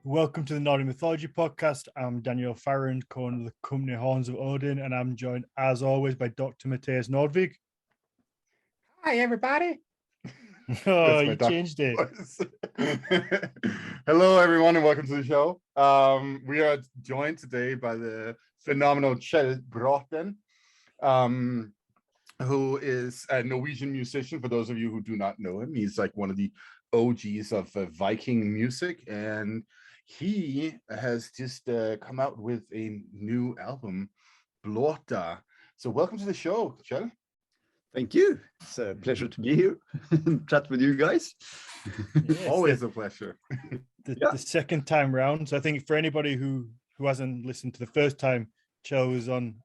Welcome to the Nordic Mythology Podcast. I'm Daniel Farrand, co-owner of the company Horns of Odin, and I'm joined, as always, by Dr. Matthias Nordvig. Hi, everybody. Oh, you changed it. Hello, everyone, and welcome to the show. We are joined today by the phenomenal Kjell Braaten, who is a Norwegian musician. For those of you who do not know him, he's like one of the OGs of Viking music, and he has just come out with a new album, Blót. So welcome to the show, Kjell. Thank you. It's a pleasure to be here and chat with you guys. Yes, Always a pleasure. The second time round. So I think for anybody who hasn't listened to the first time Kjell was on,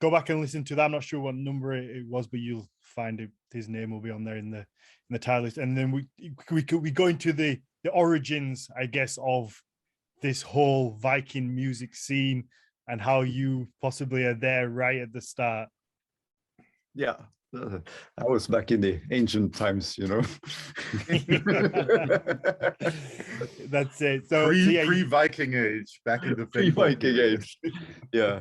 go back and listen to that. I'm not sure what number it was, but you'll find it. His name will be on there in the title list. And then we go into the origins, I guess, of this whole Viking music scene and how you possibly are there right at the start. Yeah, I was back in the ancient times, you know. That's it. So pre-Viking age, back in the pre-Viking age. Yeah.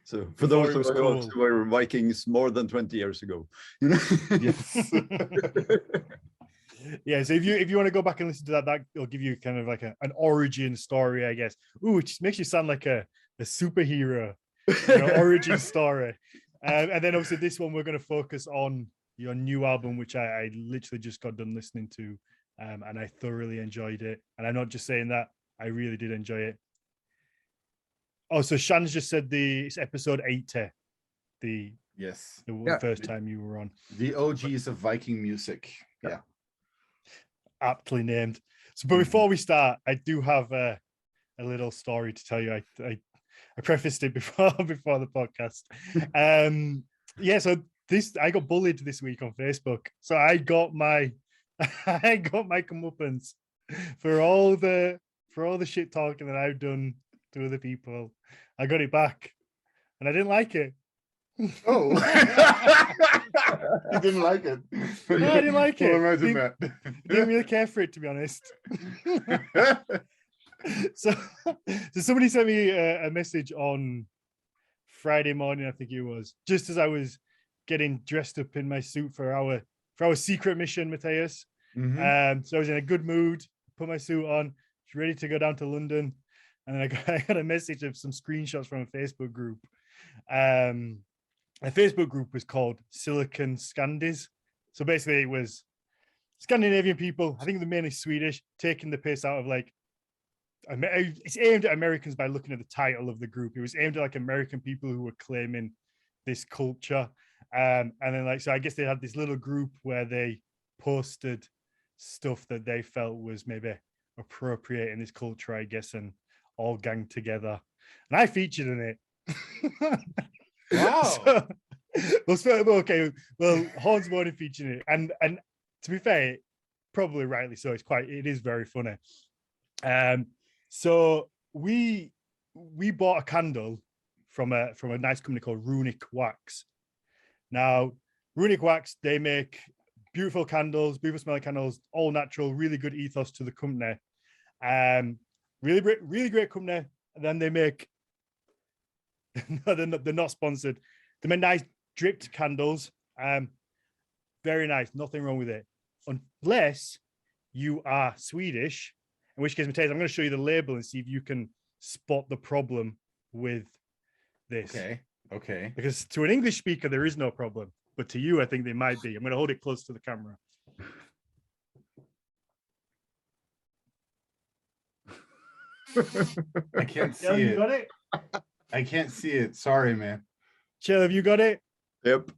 So for those who were Vikings more than 20 years ago, you know. Yes. Yeah. So if you want to go back and listen to that will give you kind of like an origin story, I guess. Ooh, it just makes you sound like a superhero, origin story. And then obviously this one, we're going to focus on your new album, which I literally just got done listening to, and I thoroughly enjoyed it. And I'm not just saying that, I really did enjoy it. Oh, so Shan's just said it's episode 80, the first time you were on. The OGs of Viking music. Yeah. Aptly named. So, but before we start, I do have a little story to tell you. I prefaced it before the podcast. So I got bullied this week on Facebook. So I got my comeuppance for all the shit talking that I've done to other people. I got it back, and I didn't like it. Oh, you didn't like it? No, I didn't like it. Imagine that. Didn't really care for it, to be honest. So somebody sent me a message on Friday morning, I think it was, just as I was getting dressed up in my suit for our secret mission, Matthias. Mm-hmm. So I was in a good mood, put my suit on, was ready to go down to London, and then I got a message of some screenshots from a Facebook group. A Facebook group was called Silicon Scandies. So basically it was Scandinavian people, I think they're mainly Swedish, taking the piss out of like, it's aimed at Americans by looking at the title of the group. It was aimed at like American people who were claiming this culture. And then so I guess they had this little group where they posted stuff that they felt was maybe appropriating this culture, I guess, and all ganged together. And I featured in it. Wow. Well, Horns Morning featured it. And to be fair, probably rightly so. It is very funny. So we bought a candle from a nice company called Runic Wax. Now, Runic Wax, they make beautiful candles, beautiful smelling candles, all natural, really good ethos to the company. Really great company. And then they make no, they're not sponsored. They make nice dripped candles. Very nice, nothing wrong with it. Unless you are Swedish, in which case, Matthias, I'm going to show you the label and see if you can spot the problem with this. Okay. Because to an English speaker, there is no problem. But to you, I think they might be. I'm going to hold it close to the camera. I can't see Kjell, it. you got it? I can't see it. Sorry, man. Kjell, have you got it? Yep.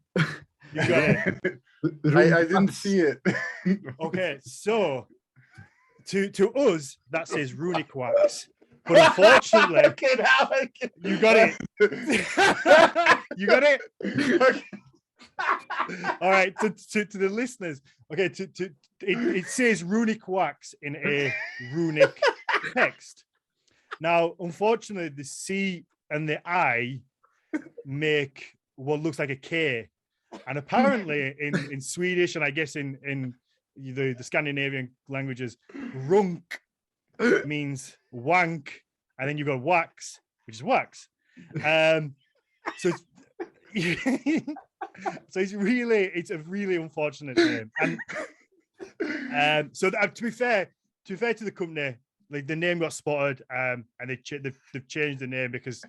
You got it. I didn't see it. Okay, so to us, that says Runic Wax. But unfortunately, you got it. You got it? All right, to the listeners. Okay, it says Runic Wax in a runic text. Now, unfortunately, the C and the I make what looks like a K. And apparently in Swedish, and I guess in the Scandinavian languages, runk means wank, and then you got wax, which is wax. So it's, so it's a really unfortunate name. And so to be fair to the company, like the name got spotted, and they've changed the name because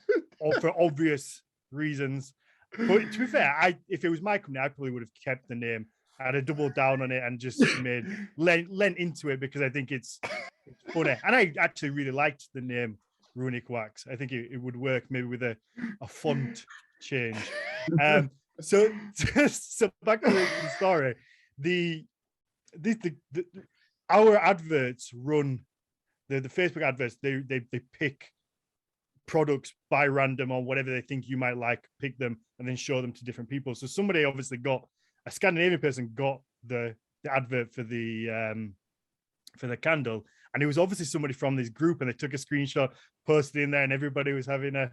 for obvious reasons. But to be fair, if it was my company, I probably would have kept the name. I'd have doubled down on it and just lent into it because I think it's funny. And I actually really liked the name Runic Wax. I think it would work maybe with a font change. So back to the story. Our adverts run the Facebook adverts. They pick products by random or whatever they think you might like, pick them and then show them to different people. So somebody obviously got a Scandinavian person got the advert for the candle, and it was obviously somebody from this group, and they took a screenshot, posted in there, and everybody was having a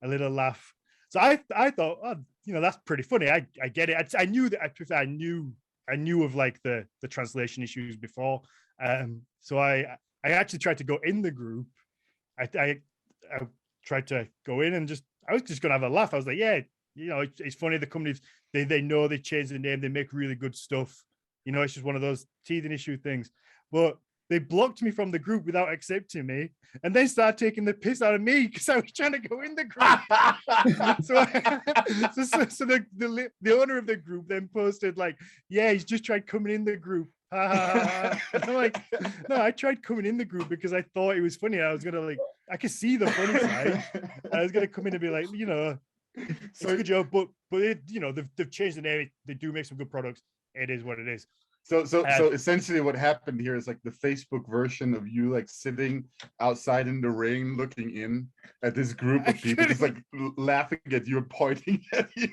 little laugh. So I thought, oh, that's pretty funny. I get it. I knew that. I knew of like the translation issues before. So I actually tried to go in the group. I tried to go in and I was just gonna have a laugh. I was like, yeah, it's funny. The companies they know they changed the name. They make really good stuff. It's just one of those teething issue things. But they blocked me from the group without accepting me, and then started taking the piss out of me because I was trying to go in the group. so the owner of the group then posted like, yeah, he's just tried coming in the group. And I'm like, no, I tried coming in the group because I thought it was funny. I was gonna I could see the funny side. I was gonna come in and be like, it's a good job, but they've changed the name. They do make some good products. It is what it is. So essentially what happened here is like the Facebook version of you like sitting outside in the rain looking in at this group of people just like laughing at you and pointing at you.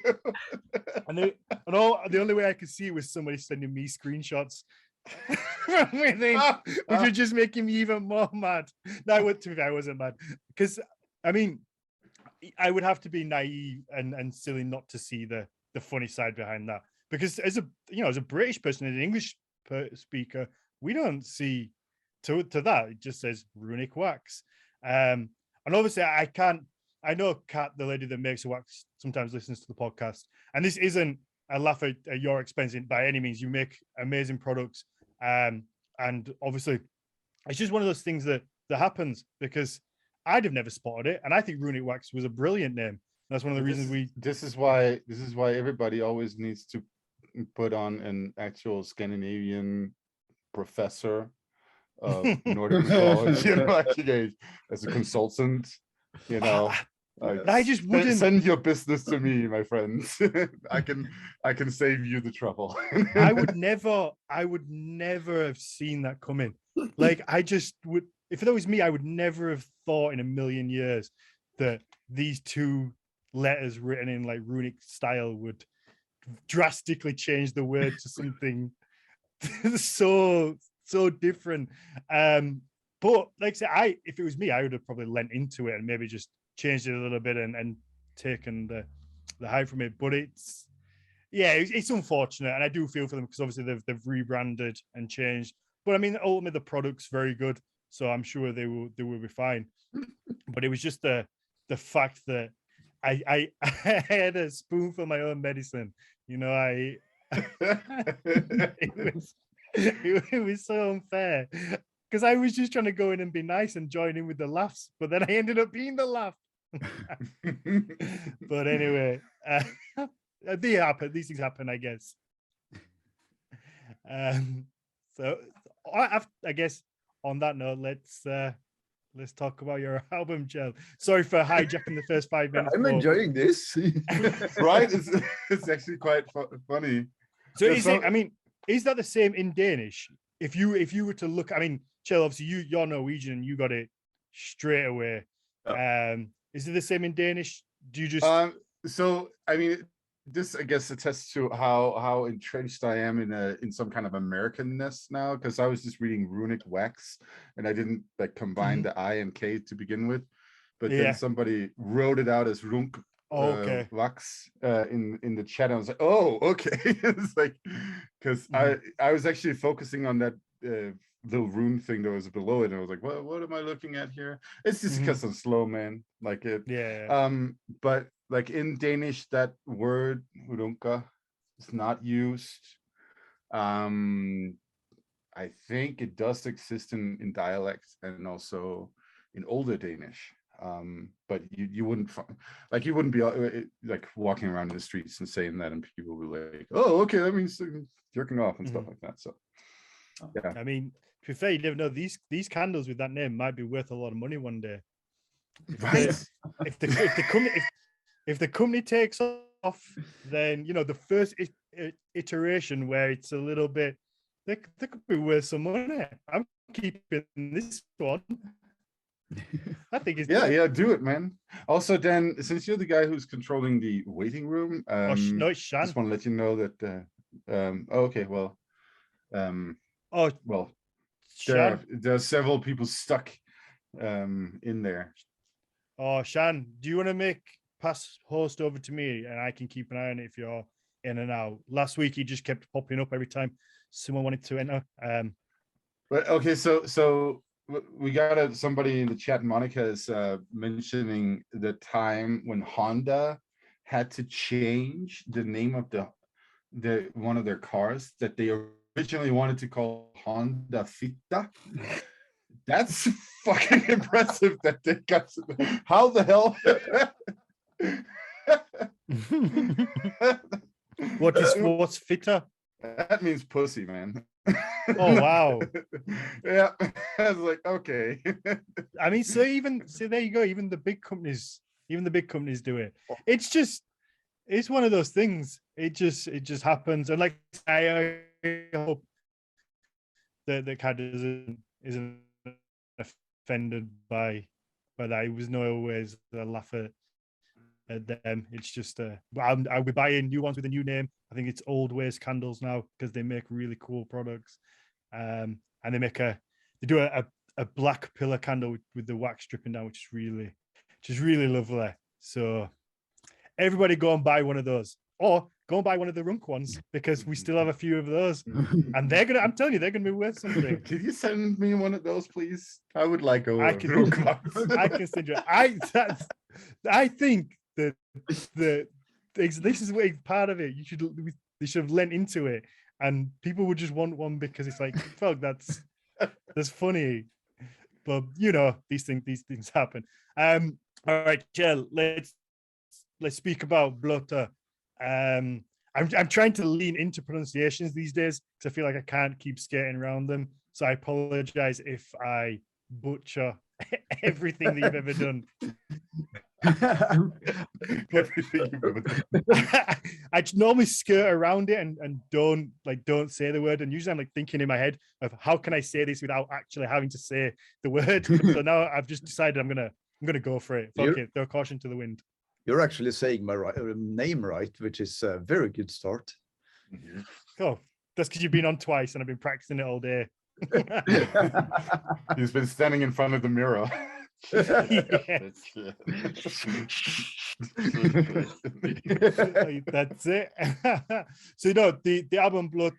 and the only way I could see it was somebody sending me screenshots which are just making me even more mad. No, to be fair, I wasn't mad because I mean I would have to be naive and silly not to see the funny side behind that. Because as a British person, as an English speaker, we don't see to that. It just says Runic Wax. And obviously I know Kat, the lady that makes the wax, sometimes listens to the podcast. And this isn't a laugh at your expense by any means. You make amazing products. And obviously it's just one of those things that happens because I'd have never spotted it. And I think Runic Wax was a brilliant name. That's one of the reasons this is why everybody always needs to put on an actual Scandinavian professor of Nordic mythology, as a consultant. I just wouldn't send your business to me, my friends. I can save you the trouble. I would never have seen that coming. Like I just would, if that was me, I would never have thought in a million years that these two letters written in like runic style would drastically change the word to something so different. But like I say, if it was me, I would have probably lent into it and maybe just changed it a little bit and taken the hype from it. But it's unfortunate, and I do feel for them because obviously they've rebranded and changed. But I mean, ultimately the product's very good, so I'm sure they will be fine. But it was just the fact that I had a spoon for my own medicine. It was so unfair because I was just trying to go in and be nice and join in with the laughs, but then I ended up being the laugh. But anyway, these things happen, I guess. So I guess on that note, let's talk about your album, Kjell. Sorry for hijacking the first 5 minutes. I'm enjoying this. Right? It's actually quite funny. So is that the same in Danish? If you were to look, I mean, Kjell, obviously you're Norwegian, you got it straight away. Is it the same in Danish? Do you just so I mean this I guess attests to how entrenched I am in some kind of Americanness now, because I was just reading Runic Wax and I didn't like combine the I and K to begin with, but then somebody wrote it out as Runk Wax in the chat. I was like, oh, okay. It's like because I was actually focusing on that little rune thing that was below it, and I was like, what am I looking at here? It's just because I'm slow, man. Like it. Yeah. But like in Danish, that word "hurunka" is not used. I think it does exist in dialects and also in older Danish. But you wouldn't like you wouldn't be like walking around in the streets and saying that, and people will be like, "Oh, okay, that means jerking off and stuff like that." So, yeah. I mean, to be fair, you never know. These candles with that name might be worth a lot of money one day. Right. If the company takes off, then you know the first iteration where it's a little bit, they could be worth some money. I'm keeping this one. I think it's yeah, do it, man. Also, Dan, since you're the guy who's controlling the waiting room, no, it's Shan. just want to let you know that. Okay, well, well, there are several people stuck in there. Oh, Shan, do you want to pass host over to me, and I can keep an eye on it if you're in and out? Last week he just kept popping up every time someone wanted to enter. But okay, so we got somebody in the chat. Monica is mentioning the time when Honda had to change the name of the one of their cars that they originally wanted to call Honda Fitta. That's fucking impressive that they got. How the hell? What's fitter? That means pussy, man. Oh wow. Yeah, I was like, okay. I mean, so there you go. Even the big companies do it. It's one of those things. It just happens. And like I hope that the cat isn't offended by that. It was no always a laugh at them. It's just I'll be buying new ones with a new name. I think it's Old Ways Candles now because they make really cool products. And they do a black pillar candle with the wax dripping down, which is really lovely. So everybody go and buy one of those, or go and buy one of the Runk ones because we still have a few of those, and I'm telling you, they're gonna be worth something. Could you send me one of those, please? I would like a I can send you. I think that this is part of it. They should have lent into it, and people would just want one because it's like, fuck, that's funny. But you know, these things happen. All right, Kjell, let's speak about Blót. I'm trying to lean into pronunciations these days because I feel like I can't keep skating around them. So I apologize if I butcher everything that you've ever done. Everything you've ever done. I normally skirt around it and don't say the word. And usually I'm like thinking in my head of how can I say this without actually having to say the word. So now I've just decided I'm gonna go for it. Fuck it, throw caution to the wind. You're actually saying my name right, which is a very good start. Oh, that's because you've been on twice and I've been practicing it all day. He's been standing in front of the mirror. That's it. So you know the album Blót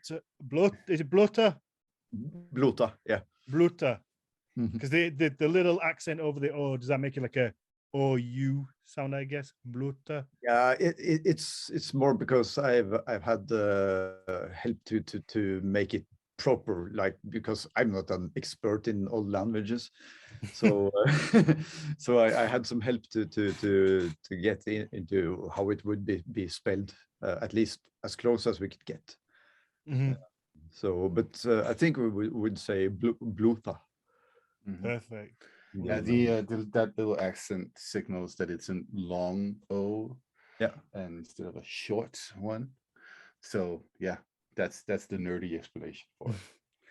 is it Blóta? Blóta, yeah. Blóta. Because the little accent over the O, does that make it like a OU sound, I guess? Blóta. Yeah, it's more because I've had help to make it proper, like, because I'm not an expert in all languages, so so I had some help to get into how it would be spelled, at least as close as we could get. So, but I think we would say Blóta. Perfect. Yeah, that little accent signals that it's a long O, yeah, and instead of a short one. So yeah, that's the nerdy explanation for it.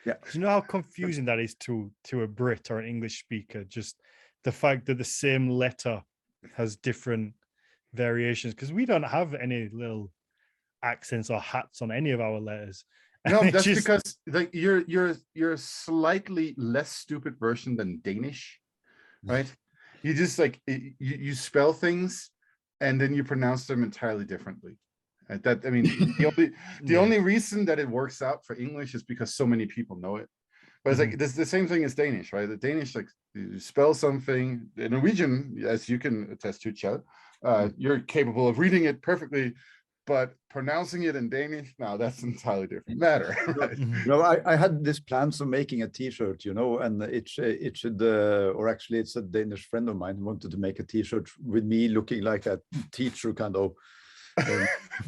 Yeah. Do you know how confusing that is to a Brit or an English speaker? Just the fact that the same letter has different variations, because we don't have any little accents or hats on any of our letters. No, that's because like you're a slightly less stupid version than Danish, right? You just like you spell things and then you pronounce them entirely differently. That I mean, the only reason that it works out for English is because so many people know it. But it's like this the same thing as Danish, right? The Danish, like you spell something. The Norwegian, as you can attest to, Kjell, you're capable of reading it perfectly, but pronouncing it in Danish, now that's an entirely different matter. Right? I had this plans of making a T-shirt, and it should, or actually, it's a Danish friend of mine wanted to make a T-shirt with me looking like a teacher, kind of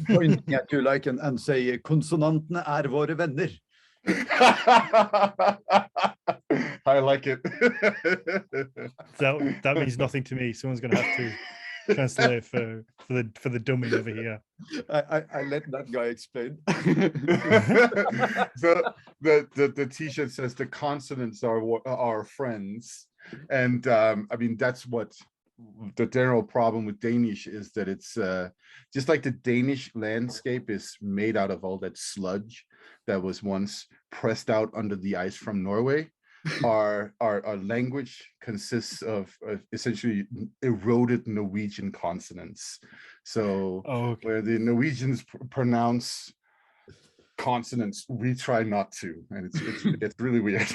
pointing at you like and say, "Konsonantene våre venner." I like it. That means nothing to me. Someone's going to have to translate for the dummy over here. I let that guy explain. So the T-shirt says the consonants are our friends, and I mean that's what the general problem with Danish is, that it's just like the Danish landscape is made out of all that sludge that was once pressed out under the ice from Norway. Our language consists of essentially eroded Norwegian consonants. So where the Norwegians pronounce consonants, we try not to, and it's really weird.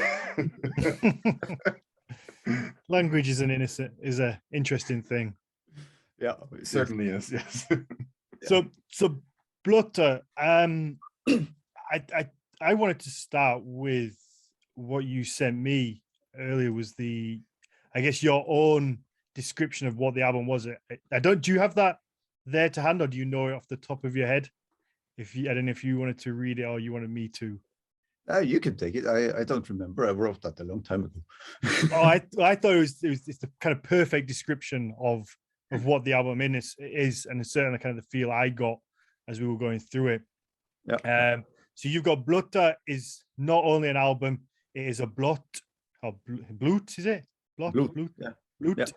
Language is an interesting thing. Yeah, it certainly is. Yes. So Blót, I wanted to start with what you sent me earlier, was I guess your own description of what the album was. Do you have that there to hand, or do you know it off the top of your head? I don't know if you wanted to read it or you wanted me to. You can take it. I don't remember. I wrote that a long time ago. I thought it's the kind of perfect description of what the album is, and it's certainly kind of the feel I got as we were going through it. Yeah. So you've got Blót is not only an album, it is a blot, or Blót, is it? Blót. Yeah. Blót.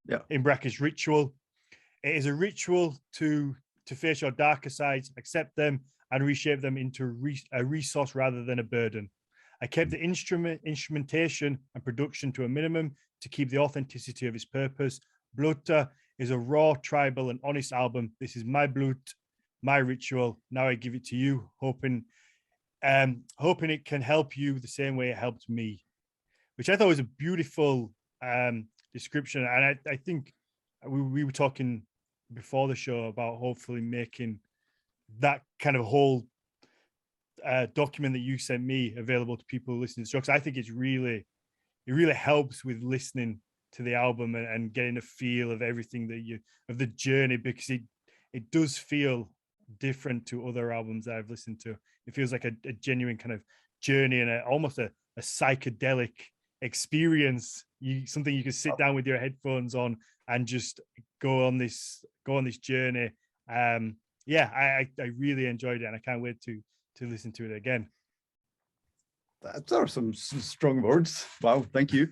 Yeah. In brackets, ritual. It is a ritual to face your darker sides, accept them, and reshape them into a resource rather than a burden. I kept the instrumentation and production to a minimum to keep the authenticity of its purpose. Blót is a raw, tribal, and honest album. This is my Blót, my ritual. Now I give it to you, hoping it can help you the same way it helped me, which I thought was a beautiful description. And I think we were talking before the show about hopefully making that kind of whole document that you sent me available to people listening to the show, because I think it really helps with listening to the album and getting a feel of everything of the journey, because it does feel different to other albums that I've listened to. It feels like a genuine kind of journey and almost a psychedelic experience. Something you can sit down with your headphones on and just go on this journey. I really enjoyed it, and I can't wait to listen to it again. That are some strong words. Wow, thank you.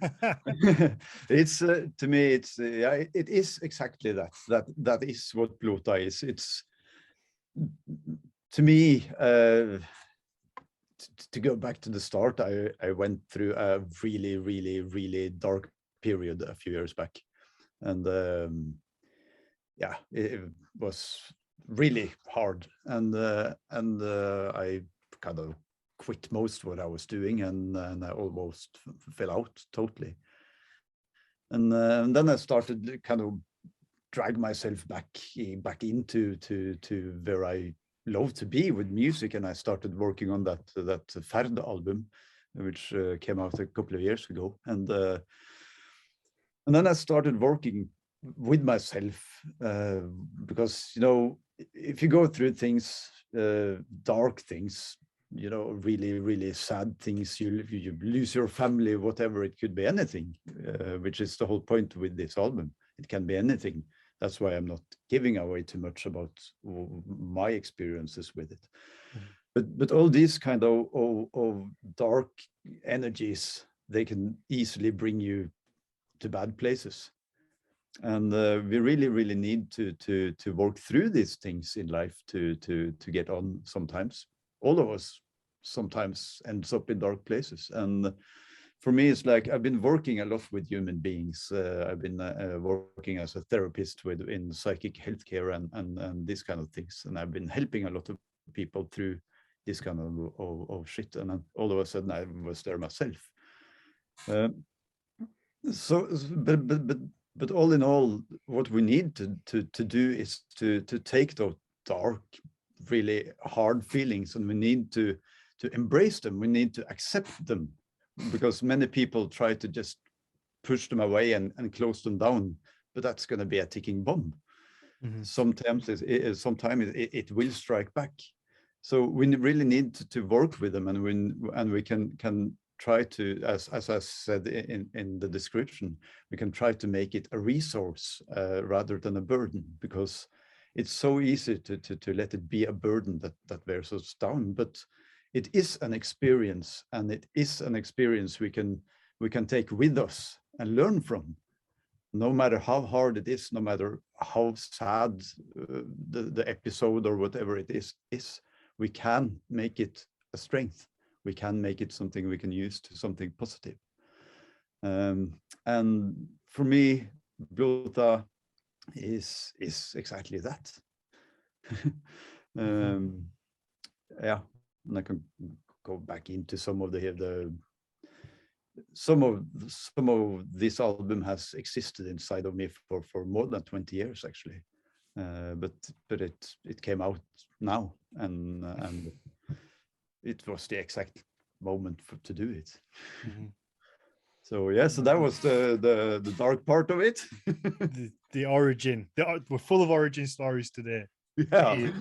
It's to me, it is exactly that is what Blót is. It's to me, to go back to the start, I went through a really, really, really dark period a few years back, and it was really hard, and I kind of quit most what I was doing, and I almost fell out totally, and then I started to kind of drag myself back into where I love to be with music, and I started working on that Ferd album, which came out a couple of years ago, and then I started working with myself, because if you go through things, dark things, really, really sad things, you lose your family, whatever, it could be anything, which is the whole point with this album. It can be anything. That's why I'm not giving away too much about my experiences with it. But all these kind of dark energies, they can easily bring you to bad places. And we really, really need to work through these things in life to get on sometimes. All of us sometimes ends up in dark places. And for me, it's like I've been working a lot with human beings. I've been working as a therapist in psychic healthcare and these kind of things. And I've been helping a lot of people through this kind of shit. And then all of a sudden I was there myself. Um, but all in all, what we need to do is to take those dark, really hard feelings, and we need to embrace them. We need to accept them, because many people try to just push them away and close them down, but that's going to be a ticking bomb. Sometimes it will strike back. So we really need to work with them, and we can try to, as I said in the description, we can try to make it a resource rather than a burden, because it's so easy to let it be a burden that wears us down. But it is an experience, and it is an experience we can take with us and learn from. No matter how hard it is, no matter how sad the episode or whatever it is, we can make it a strength. We can make it something we can use to something positive. And for me, Blót is exactly that. Yeah, and I can go back into some of some of this album has existed inside of me for more than 20 years actually, but it came out now, and it was the exact moment to do it. So yeah, so that was the dark part of it. the origin. We're full of origin stories today. Yeah,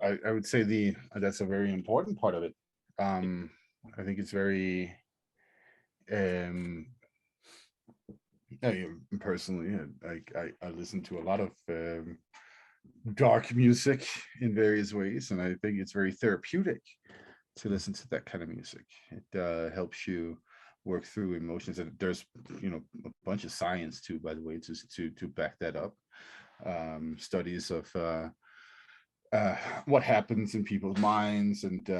I would say that's a very important part of it. I think it's very personally, I listen to a lot of dark music in various ways, and I think it's very therapeutic to listen to that kind of music. It helps you work through emotions, and there's a bunch of science too, by the way, to back that up. Studies of what happens in people's minds, and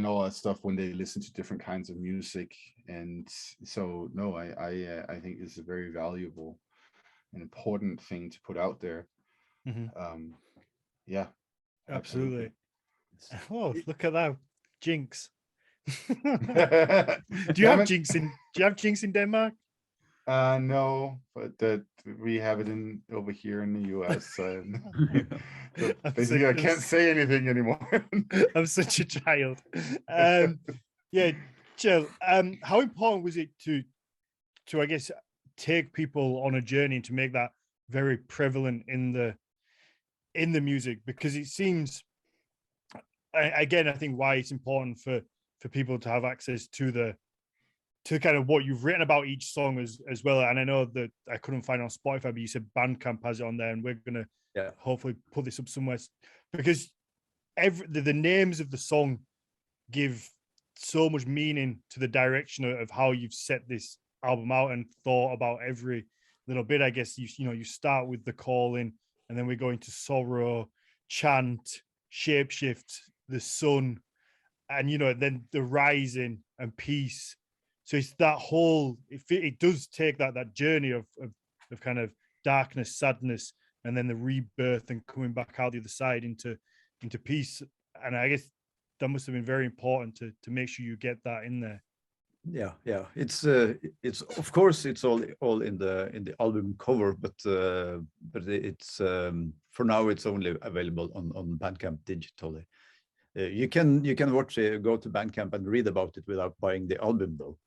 all that stuff when they listen to different kinds of music. And so no, I think it's a very valuable and important thing to put out there. Yeah, absolutely. Oh, look at that jinx. Do you have jinx in Denmark? No, but that we have it over here in the US. So basically, I can't say anything anymore. I'm such a child. Yeah, Kjell, how important was it to I guess take people on a journey and to make that very prevalent in the music? Because it seems, again, I think why it's important for people to have access to kind of what you've written about each song as well. And I know that I couldn't find it on Spotify, but you said Bandcamp has it on there, and we're gonna hopefully put this up somewhere, because the names of the song give so much meaning to the direction of how you've set this album out and thought about every little bit. I guess you start with the calling, and then we go into sorrow, chant, shapeshift, the sun, and then the rising and peace. So it's that whole, it does take that journey of kind of darkness, sadness, and then the rebirth and coming back out the other side into peace. And I guess that must have been very important to make sure you get that in there. Yeah. It's of course it's all in the album cover, but it's for now it's only available on Bandcamp digitally. You can watch it, go to Bandcamp and read about it without buying the album though.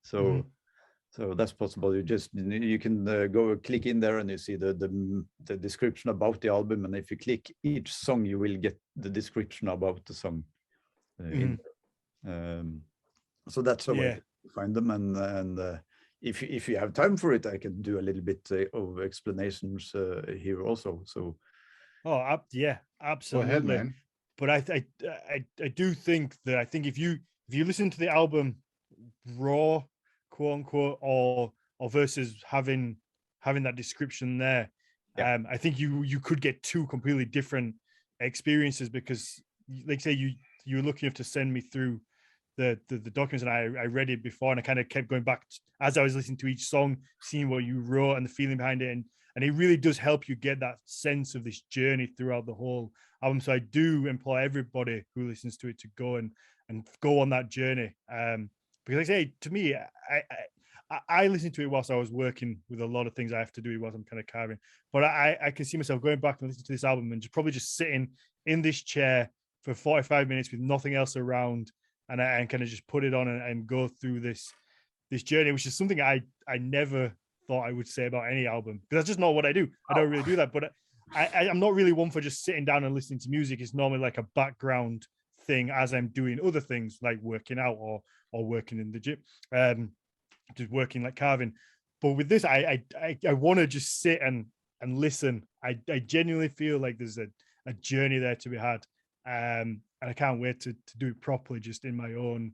So so that's possible. You can go click in there and you see the description about the album, and if you click each song, you will get the description about the song. So that's a way to find them, and if you have time for it, I can do a little bit of explanations here also. So yeah, absolutely. Go ahead, man. But I do think that if you listen to the album raw, quote unquote, or versus having that description there, I think you could get two completely different experiences, because like say you were lucky enough to send me through the documents, and I read it before, and I kind of kept going back as I was listening to each song, seeing what you wrote and the feeling behind it, and it really does help you get that sense of this journey throughout the whole album. So I do implore everybody who listens to it to go and go on that journey, because like I say, to me, I listened to it whilst I was working with a lot of things I have to do whilst I'm kind of carving. But I can see myself going back and listening to this album and probably just sitting in this chair for 45 minutes with nothing else around, and kind of just put it on and go through this journey, which is something I never thought I would say about any album, because that's just not what I do. I don't really do that. But I'm not really one for just sitting down and listening to music. It's normally like a background thing as I'm doing other things like working out or working in the gym, just working like carving. But with this, I want to just sit and listen. I genuinely feel like there's a journey there to be had, and I can't wait to do it properly, just in my own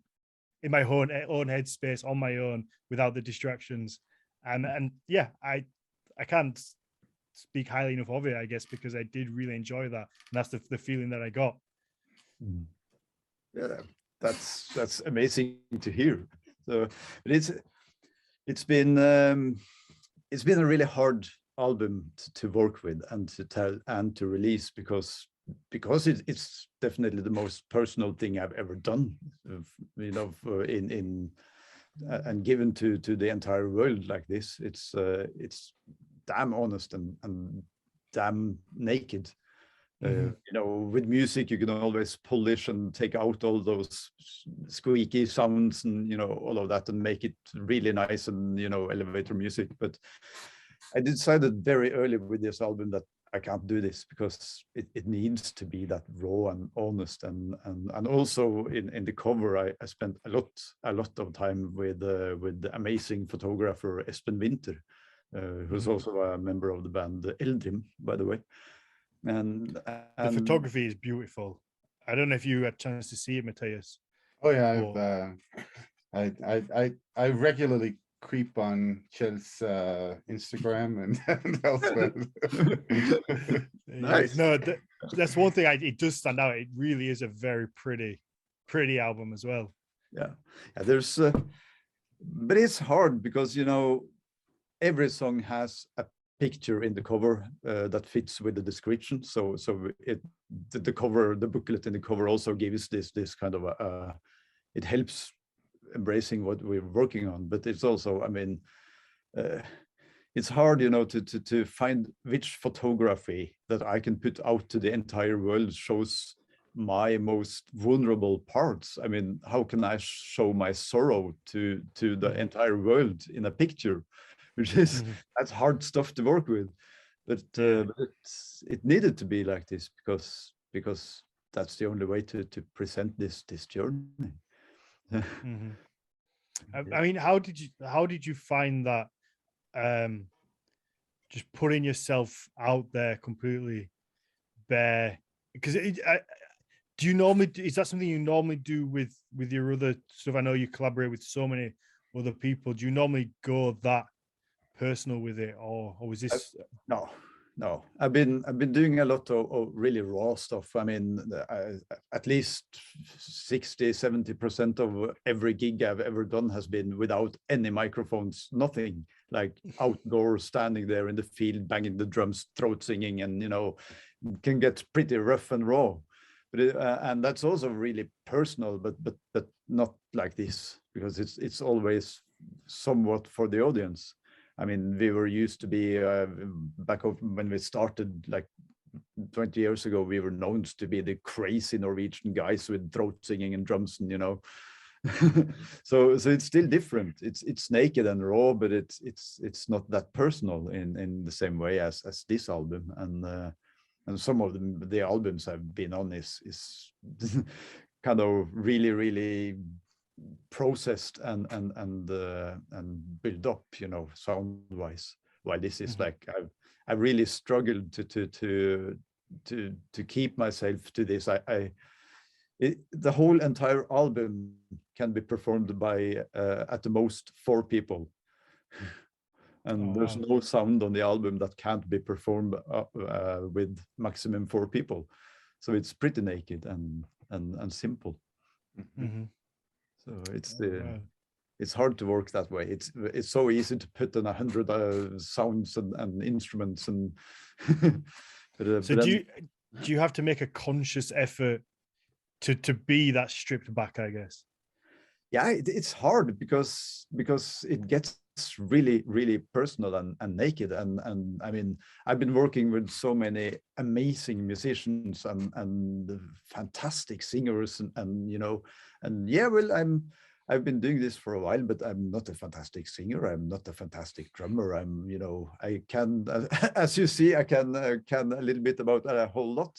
headspace, on my own, without the distractions. And yeah, I can't speak highly enough of it, I guess, because I did really enjoy that, and that's the feeling that I got. Yeah, that's amazing to hear. So, but it's been a really hard album to work with and to tell and to release, because it's definitely the most personal thing I've ever done, you know, in and given to the entire world like this. It's damn honest and damn naked. You know, with music you can always polish and take out all those squeaky sounds and, you know, all of that, and make it really nice and, you know, elevator music. But I decided very early with this album that I can't do this, because it needs to be that raw and honest. And also in the cover, I spent a lot of time with the amazing photographer Espen Winter, who's also a member of the band Eldrim, by the way. And the photography is beautiful. I don't know if you had a chance to see it, Matthias. Oh yeah, I regularly creep on Kjell's Instagram and elsewhere. Nice. No, that's one thing. It does stand out. It really is a very pretty album as well. Yeah, there's but it's hard because, you know, every song has a picture in the cover that fits with the description. So the cover, the booklet in the cover also gives this kind of it helps embracing what we're working on. But it's also, I mean, it's hard, you know, to find which photography that I can put out to the entire world shows my most vulnerable parts. I mean, how can I show my sorrow to the entire world in a picture? Which is that's hard stuff to work with, but it needed to be like this because that's the only way to present this journey. I mean, how did you find that? Just putting yourself out there completely bare, because do you normally is that something you normally do with your other stuff? I know you collaborate with so many other people. Do you normally go that personal with it, or was this? No, I've been doing a lot of really raw stuff. I mean, at least 60-70% of every gig I've ever done has been without any microphones, nothing, like outdoors, standing there in the field, banging the drums, throat singing, and, you know, can get pretty rough and raw. But and that's also really personal, but not like this, because it's always somewhat for the audience. I mean, we were used to be back when we started, like 20 years ago, we were known to be the crazy Norwegian guys with throat singing and drums, and, you know, so it's still different. It's naked and raw, but it's not that personal in the same way as this album. And some of the albums I've been on is kind of really processed and built up, you know, sound wise, while this is like I really struggled to keep myself to this. The whole entire album can be performed by at the most 4 people, and there's no sound on the album that can't be performed with maximum 4 people. So it's pretty naked and simple. So it's hard to work that way. It's so easy to put in 100 sounds and instruments and. So do you have to make a conscious effort to be that stripped back, I guess? yeah, it's hard because it gets really personal and naked, and I mean, I've been working with so many amazing musicians and fantastic singers, and you know, and yeah, well, I've been doing this for a while, but I'm not a fantastic singer. I'm not a fantastic drummer. I'm, you know, I can, as you see, I can a little bit about a whole lot.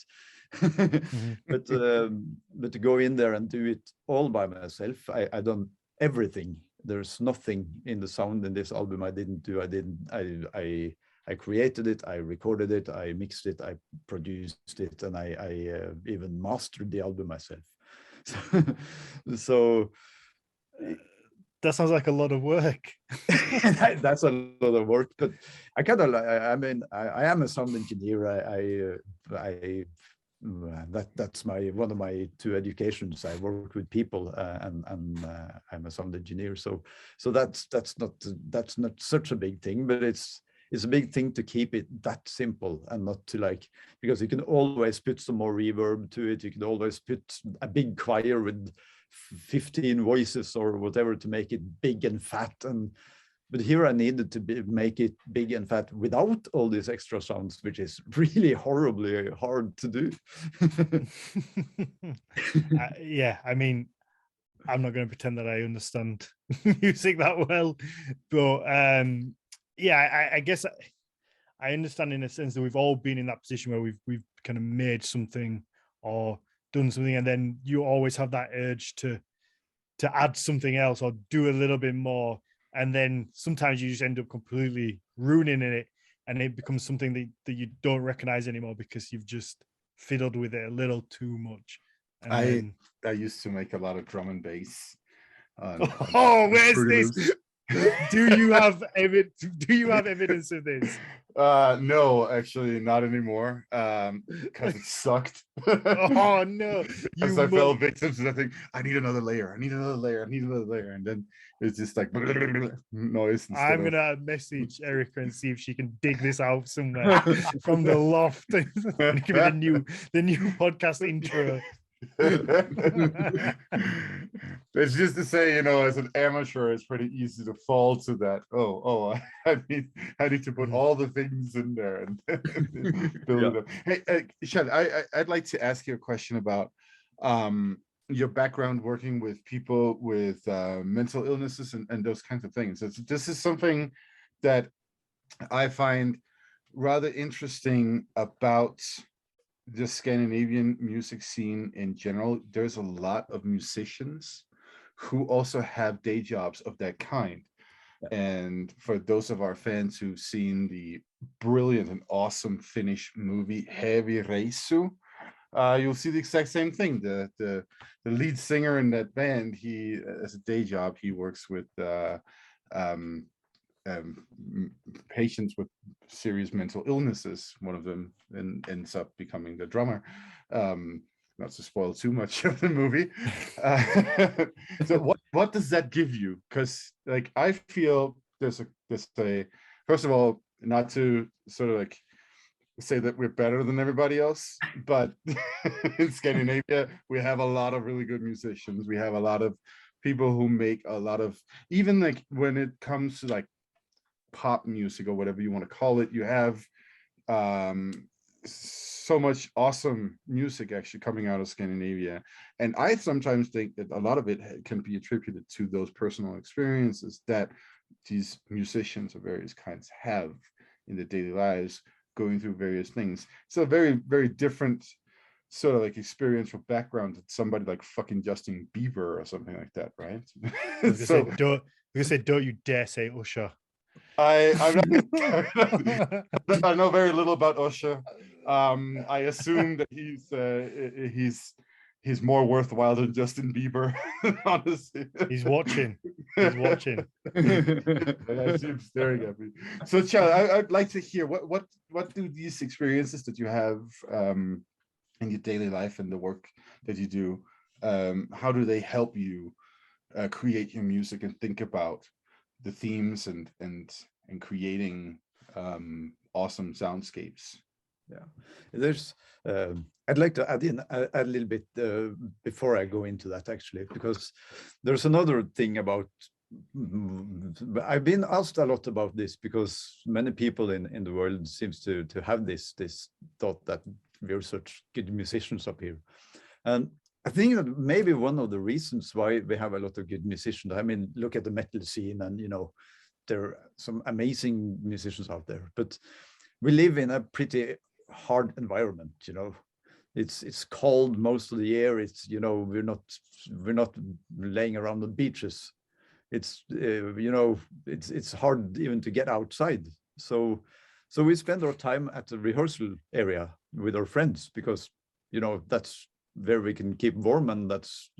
But to go in there and do it all by myself, I done everything. There's nothing in the sound in this album I didn't do. I created it, I recorded it, I mixed it, I produced it, and I even mastered the album myself. So that sounds like a lot of work. that's a lot of work, but I kind of, I mean, I am a sound engineer. That's one of my two educations. I work with people, and I'm a sound engineer. So that's not such a big thing, but it's a big thing to keep it that simple and not to like, because you can always put some more reverb to it. You can always put a big choir with 15 voices or whatever to make it big and fat, but here I needed to make it big and fat without all these extra sounds, which is really horribly hard to do. Yeah, I mean, I'm not going to pretend that I understand music that well, but yeah, I guess I understand in a sense that we've all been in that position where we've kind of made something or done something, and then you always have that urge to add something else or do a little bit more, and then sometimes you just end up completely ruining it, and it becomes something that you don't recognize anymore because you've just fiddled with it a little too much. And I used to make a lot of drum and bass. Where's this? Do you have evidence of this? No, actually not anymore. Because it sucked. Oh no. As I fell victim to that thing, I need another layer, and then it's just like noise. I'm gonna message Erica and see if she can dig this out somewhere from the loft and give it the new podcast intro. It's just to say, you know, as an amateur, it's pretty easy to fall to that. I need to put all the things in there and build it up. Hey, Kjell, I'd like to ask you a question about your background working with people with mental illnesses and those kinds of things. This is something that I find rather interesting about the Scandinavian music scene in general. There's a lot of musicians who also have day jobs of that kind. And for those of our fans who've seen the brilliant and awesome Finnish movie Heavy Reissu, you'll see the exact same thing. The lead singer in that band, he, as a day job, he works with patients with serious mental illnesses. One of them ends up becoming the drummer. Not to spoil too much of the movie. So what does that give you? Because like I feel there's a first of all, not to sort of like say that we're better than everybody else, but in Scandinavia we have a lot of really good musicians. We have a lot of people who make a lot of, even like when it comes to like pop music or whatever you want to call it, you have so much awesome music actually coming out of Scandinavia. And I sometimes think that a lot of it can be attributed to those personal experiences that these musicians of various kinds have in their daily lives, going through various things. So a very, very different sort of like experiential background that somebody like fucking Justin Bieber or something like that, right? Don't you dare say Usher. I'm not, I know very little about Usher. I assume that he's more worthwhile than Justin Bieber. Honestly, he's watching. I see him staring at me. So, Kjell, I'd like to hear what do these experiences that you have in your daily life and the work that you do, how do they help you create your music and think about the themes and creating awesome soundscapes? Yeah, there's. I'd like to add in a little bit before I go into that, actually, because there's another thing about. I've been asked a lot about this because many people in the world seems to have this thought that we're such good musicians up here, and I think that maybe one of the reasons why we have a lot of good musicians. I mean, look at the metal scene, and there are some amazing musicians out there, but we live in a pretty hard environment. It's cold most of the year. It's we're not laying around on beaches. It's it's hard even to get outside. So we spend our time at the rehearsal area with our friends because that's where we can keep warm, and that's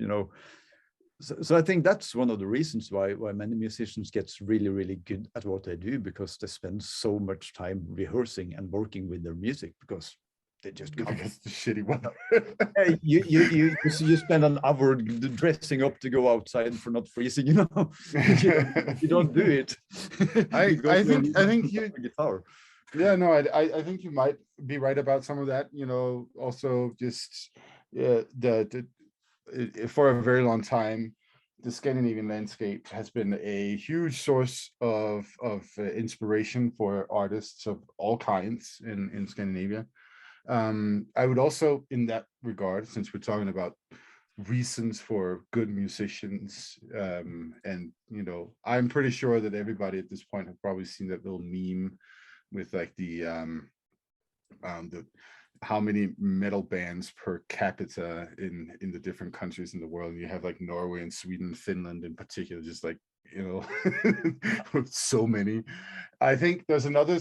so I think that's one of the reasons why many musicians gets really, really good at what they do, because they spend so much time rehearsing and working with their music because they just can't. Because the shitty weather. You spend an hour dressing up to go outside for not freezing. You don't do it. I think you guitar. Yeah, no, I think you might be right about some of that. Also just for a very long time, the Scandinavian landscape has been a huge source of inspiration for artists of all kinds in Scandinavia. I would also, in that regard, since we're talking about reasons for good musicians, and I'm pretty sure that everybody at this point have probably seen that little meme with like the how many metal bands per capita in the different countries in the world. And you have like Norway and Sweden, Finland in particular, just like so many. I think there's another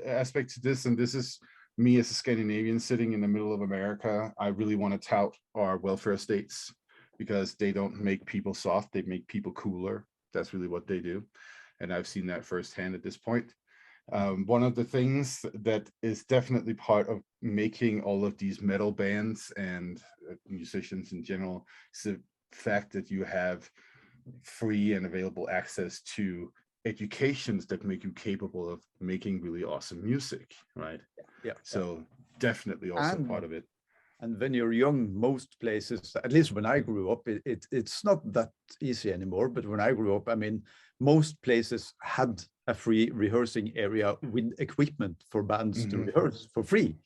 aspect to this, and this is me as a Scandinavian sitting in the middle of America. I really want to tout our welfare states because they don't make people soft, they make people cooler. That's really what they do, and I've seen that firsthand at this point. One of the things that is definitely part of making all of these metal bands and musicians in general is the fact that you have free and available access to educations that make you capable of making really awesome music, right? Yeah. So definitely also part of it. And when you're young, most places, at least when I grew up, it's not that easy anymore. But when I grew up, I mean, most places had a free rehearsing area with equipment for bands to rehearse for free.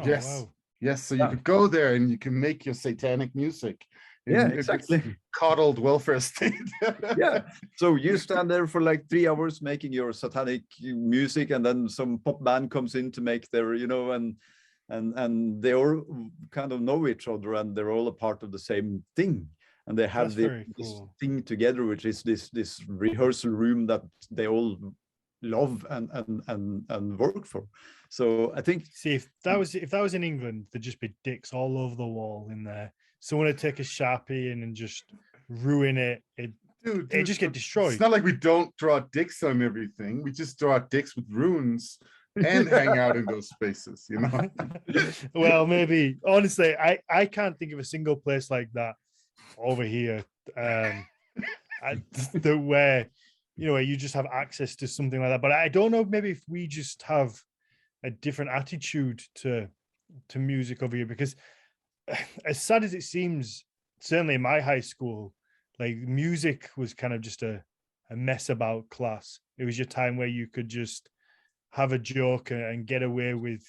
Yes. Wow. Yes. So you could go there and you can make your satanic music. Yeah, exactly. Coddled welfare state. Yeah. So you stand there for like 3 hours making your satanic music, and then some pop band comes in to make their, and they all kind of know each other, and they're all a part of the same thing, and they have this thing together, which is this rehearsal room that they all love and work for. So I think, see, if that was in England, there'd just be dicks all over the wall in there. Someone would take a Sharpie in and just ruin it. Dude, it just get destroyed. It's not like we don't draw dicks on everything. We just draw dicks with runes and hang out in those spaces, Well, maybe honestly, I can't think of a single place like that over here, where you just have access to something like that. But I don't know, maybe if we just have a different attitude to music over here, because as sad as it seems, certainly in my high school, like music was kind of just a mess about class. It was your time where you could just have a joke and get away with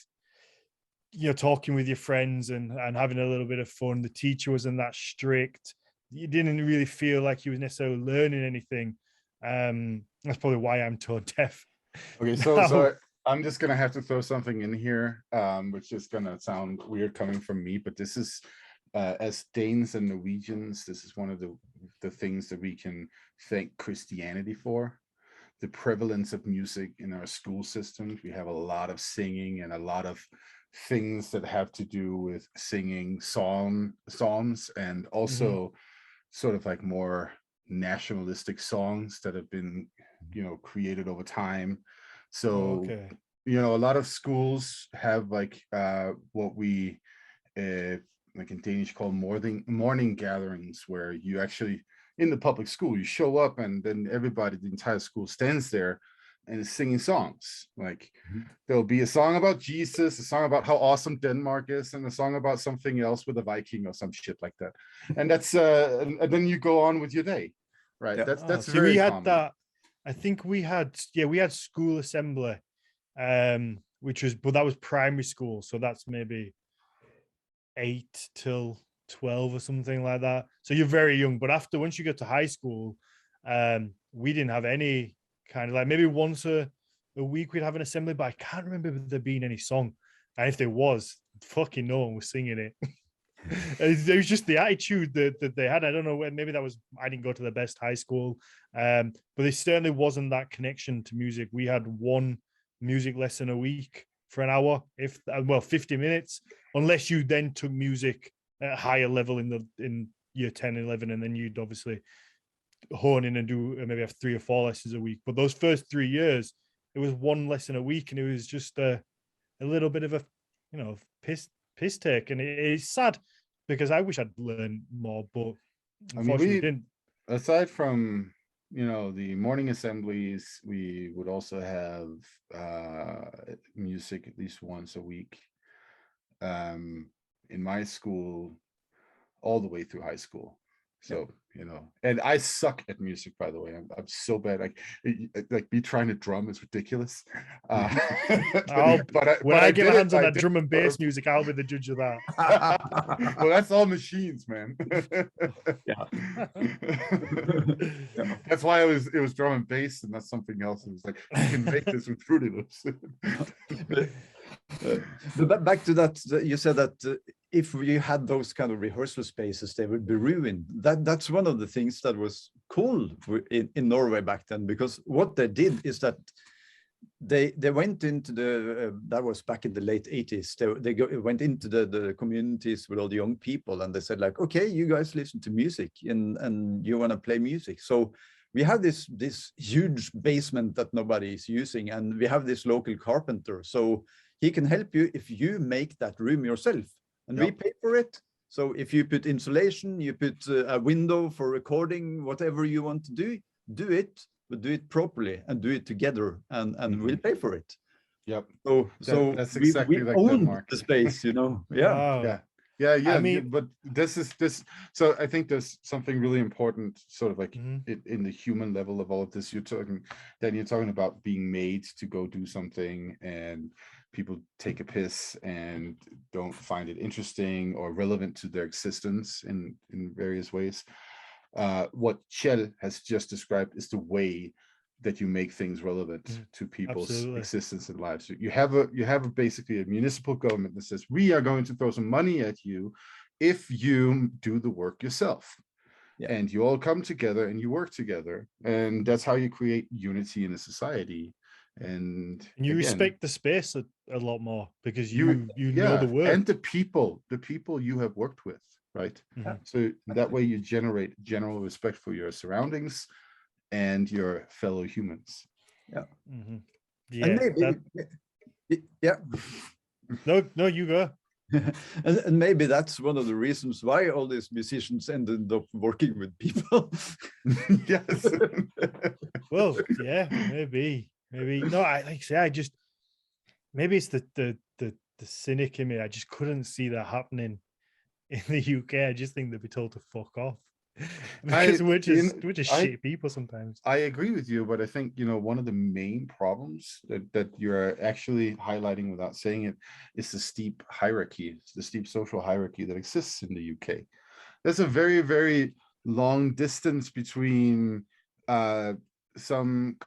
talking with your friends and having a little bit of fun. The teacher wasn't that strict. You didn't really feel like you was necessarily learning anything. That's probably why I'm tone deaf. Okay, so I'm just gonna have to throw something in here, which is gonna sound weird coming from me, but this is as Danes and Norwegians, this is one of the things that we can thank Christianity for. The prevalence of music in our school systems. We have a lot of singing and a lot of things that have to do with singing psalms, and also sort of like more nationalistic songs that have been created over time. So a lot of schools have like what we like in Danish call morning gatherings, where you actually, in the public school, you show up and then everybody, the entire school stands there and singing songs. Like there'll be a song about Jesus, a song about how awesome Denmark is, and a song about something else with a Viking or some shit like that. And that's and then you go on with your day, right? Yeah. That's See, very we had common. that. I think we had school assembly, which was, but that was primary school, so that's maybe 8 till 12 or something like that. So you're very young. But once you get to high school, we didn't have any kind of, like, maybe once a week we'd have an assembly, but I can't remember there being any song. And if there was, fucking no one was singing it. It was just the attitude that they had. I don't know when. Maybe that was, I didn't go to the best high school, but there certainly wasn't that connection to music. We had one music lesson a week for an hour, 50 minutes, unless you then took music at a higher level in year 10 and 11, and then you'd obviously hone in and do maybe have 3 or 4 lessons a week. But those first 3 years, it was one lesson a week, and it was just a little bit of a, piss take. And it's sad because I wish I'd learned more, but unfortunately didn't. Aside from the morning assemblies, we would also have music at least once a week in my school all the way through high school. So and I suck at music, by the way. I'm so bad. Like me trying to drum is ridiculous. When I get my hands on that drum and bass music, I'll be the judge of that. Well, that's all machines, man. Yeah. That's why it was drum and bass, and that's something else. It was like, you can make this with Fruity Loops. But back to that, you said that if you had those kind of rehearsal spaces, they would be ruined. That's one of the things that was cool in Norway back then, because what they did is that they went into that was back in the late 80s. They went into the communities with all the young people, and they said, like, okay, you guys listen to music and you want to play music. So we have this huge basement that nobody is using, and we have this local carpenter. So he can help you if you make that room yourself, and we pay for it. So if you put insulation, you put a window for recording, whatever you want to do it, but do it properly and do it together, and we'll pay for it. Yep. So that's exactly we like own Denmark. the space, Yeah. Wow. Yeah. I mean, but this. So I think there's something really important, sort of like in the human level of all of this. You're talking about being made to go do something, and people take a piss and don't find it interesting or relevant to their existence in various ways. What Kjell has just described is the way that you make things relevant to people's existence and lives. You have basically a municipal government that says, we are going to throw some money at you if you do the work yourself. Yeah. And you all come together and you work together, and that's how you create unity in a society. And you respect the space a lot more, because you know the work and the people you have worked with, right? So that way you generate general respect for your surroundings and your fellow humans. Yeah. No, you go. And maybe that's one of the reasons why all these musicians ended up working with people. Yes. Well, yeah, maybe. No, I just, maybe it's the cynic in me. I just couldn't see that happening in the UK. I just think they'd be told to fuck off. Because we're just shit people sometimes. I agree with you, but I think one of the main problems that you're actually highlighting without saying it is the steep hierarchy, the steep social hierarchy that exists in the UK. There's a very, very long distance between some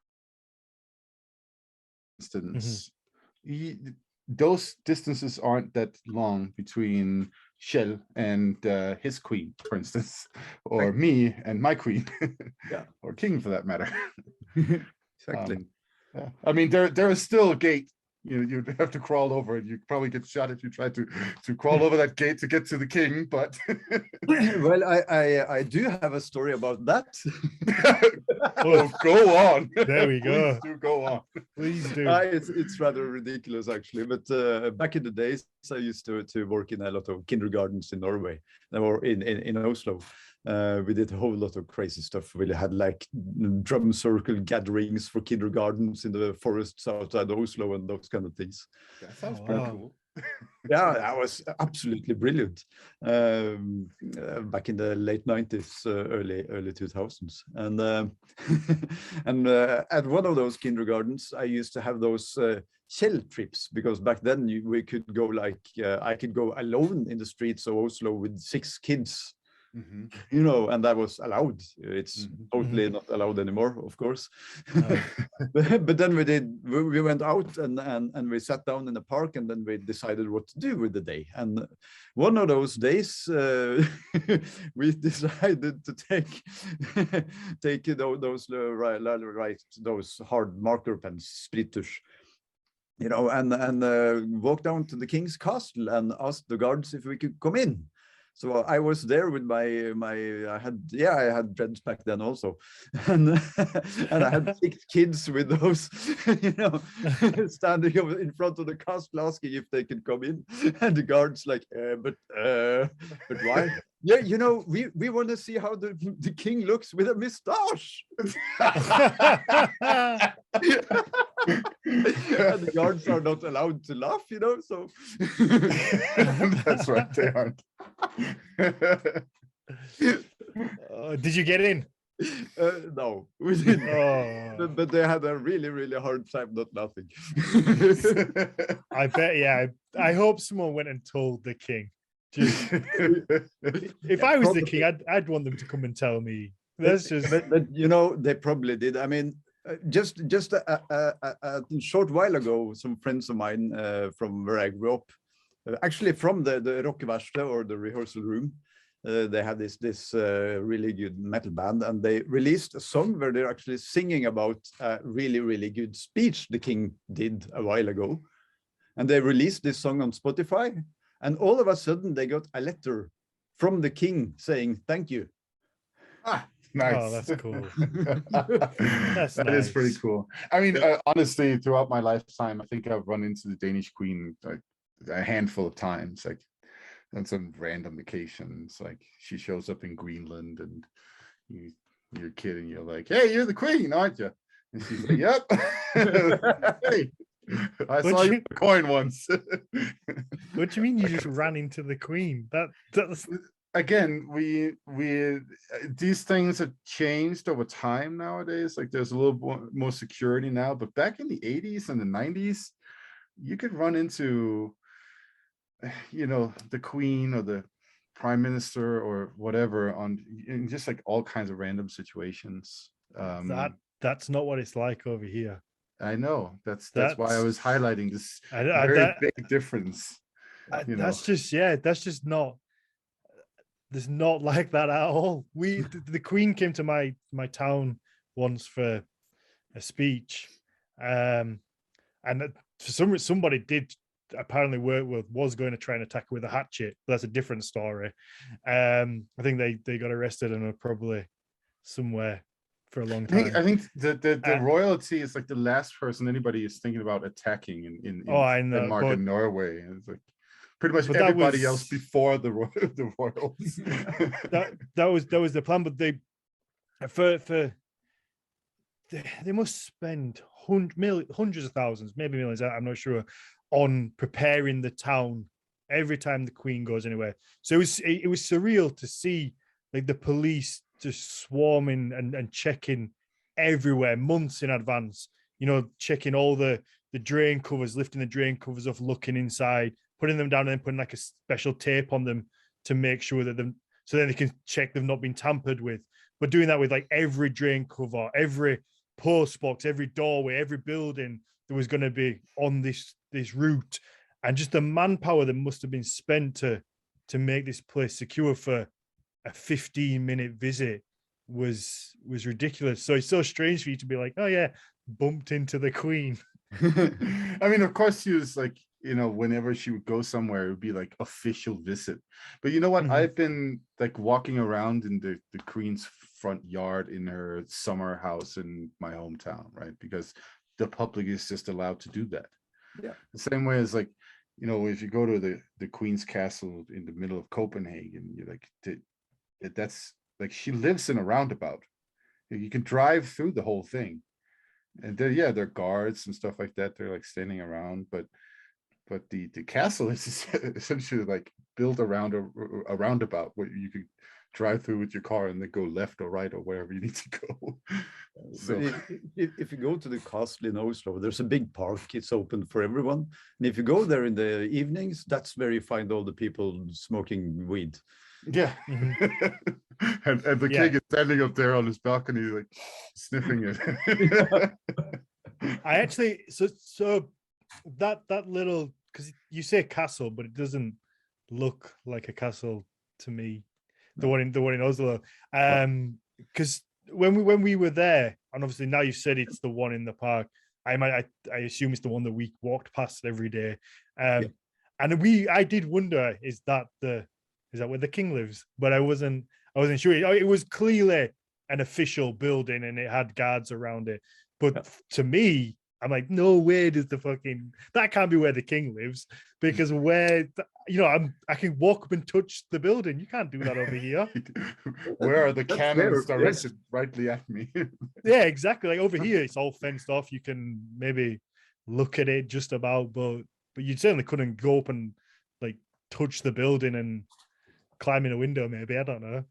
instance. Those distances aren't that long between Kjell and his queen, for instance, or me and my queen, or king for that matter. Exactly. I mean, there is still a gate. You'd have to crawl over it. You'd probably get shot if you tried to crawl over that gate to get to the king. But well, I do have a story about that. Oh, go on. There we go. Please do go on. Please do. It's rather ridiculous, actually. But back in the days, I used to work in a lot of kindergartens in Norway, or in Oslo. We did a whole lot of crazy stuff. We had like drum circle gatherings for kindergartens in the forests outside Oslo and those kind of things. That sounds pretty cool. Yeah, that was absolutely brilliant. Back in the late 90s, early 2000s. And and at one of those kindergartens, I used to have those Kjell trips, because back then we could go like, I could go alone in the streets of Oslo with 6 kids. You know, and that was allowed. It's totally not allowed anymore, of course. But then we went out and we sat down in the park, and then we decided what to do with the day. And one of those days, we decided to take those hard marker pens, splitters, you know, and walk down to the king's castle and ask the guards if we could come in. So I was there with I had dreads back then also, and I had 6 kids with those, you know, standing in front of the castle asking if they could come in, and the guards like, but why? Yeah, you know, we want to see how the king looks with a moustache. And the guards are not allowed to laugh, you know, so that's right, they aren't. Did you get in? No, we didn't. But they had a really hard time not laughing. I bet. Yeah, I hope someone went and told the king. Just, if I was the king, I'd want them to come and tell me. That's just. But you know, they probably did. I mean, just a short while ago, some friends of mine from where I grew up, actually from the rockeverksted, or the rehearsal room, they had this really good metal band, and they released a song where they're actually singing about a really good speech the king did a while ago, and they released this song on Spotify, and all of a sudden they got a letter from the king saying thank you. Nice. Oh, that's cool. That is pretty cool. I mean, honestly, throughout my lifetime, I think I've run into the Danish queen like a handful of times, like on some random occasions. Like she shows up in Greenland, and you're a kid, and you're like, "Hey, you're the queen, aren't you?" And she's like, "Yep." Hey, I saw you coin once. What do you mean you just ran into the queen? That's again, we these things have changed over time nowadays. Like there's a little more security now, but back in the 80s and the 90s, you could run into, you know, the queen or the prime minister or whatever in just like all kinds of random situations. That's not what it's like over here. I know. That's why I was highlighting this big difference. That's just not. There's not like that at all. The Queen came to my town once for a speech, and for somebody did apparently was going to try and attack her with a hatchet. But that's a different story. I think they got arrested and are probably somewhere for a long time. I think the royalty is like the last person anybody is thinking about attacking in Denmark and Norway. It's like pretty much everybody else before the royals. that was the plan, but they must spend hundreds of thousands, maybe millions, I'm not sure, on preparing the town every time the Queen goes anywhere. So it was surreal to see like the police just swarming and checking everywhere months in advance, you know, checking all the drain covers, lifting the drain covers off, looking inside, putting them down, and then putting like a special tape on them to make sure that so then they can check they've not been tampered with. But doing that with like every drain cover, every post box, every doorway, every building that was going to be on this route, and just the manpower that must have been spent to make this place secure for a 15-minute visit was ridiculous. So it's so strange for you to be like, oh yeah, bumped into the Queen. I mean, of course, she was like, you know, whenever she would go somewhere, it would be like official visit. But you know what? I've been like walking around in the Queen's front yard in her summer house in my hometown, right? Because the public is just allowed to do that. Yeah. The same way as like, you know, if you go to the Queen's castle in the middle of Copenhagen, you're like, that's like she lives in a roundabout. You can drive through the whole thing, and there are guards and stuff like that. They're like standing around, but the castle is essentially like built around a roundabout where you can drive through with your car and then go left or right or wherever you need to go. So if you go to the castle in Oslo, there's a big park. It's open for everyone. And if you go there in the evenings, that's where you find all the people smoking weed. yeah. and the king is standing up there on his balcony, like sniffing it. I actually so that little, because you say castle, but it doesn't look like a castle to me. The one in Oslo, because when we were there, and obviously now you said it's the one in the park, I assume it's the one that we walked past every day, and I did wonder, is that where the king lives? But I wasn't sure. It was clearly an official building and it had guards around it, but to me, I'm like, no way does that can't be where the king lives, because I can walk up and touch the building. You can't do that over here. Where are the cannons directed rightly at me? Yeah, exactly. Like over here, it's all fenced off. You can maybe look at it just about, but you certainly couldn't go up and like touch the building and climb in a window. Maybe, I don't know.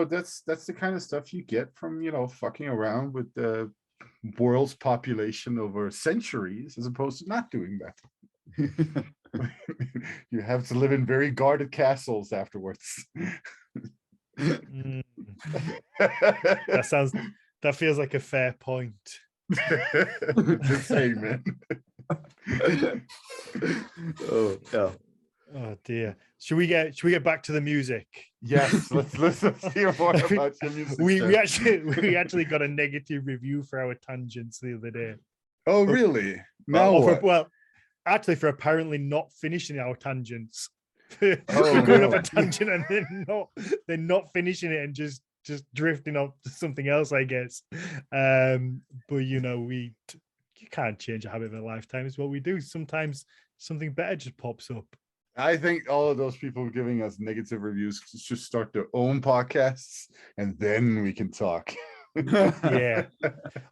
That's the kind of stuff you get from fucking around with the world's population over centuries, as opposed to not doing that. You have to live in very guarded castles afterwards. That feels like a fair point. Just saying, man. Oh yeah. Oh dear. Should we get back to the music? Yes, let's hear more about your music. We actually got a negative review for our tangents the other day. Oh really? No. Actually, for apparently not finishing our tangents. Going up a tangent and then not finishing it and just drifting off to something else, I guess. But you can't change a habit of a lifetime. It's what we do. Sometimes something better just pops up. I think all of those people giving us negative reviews should start their own podcasts, and then we can talk. Yeah.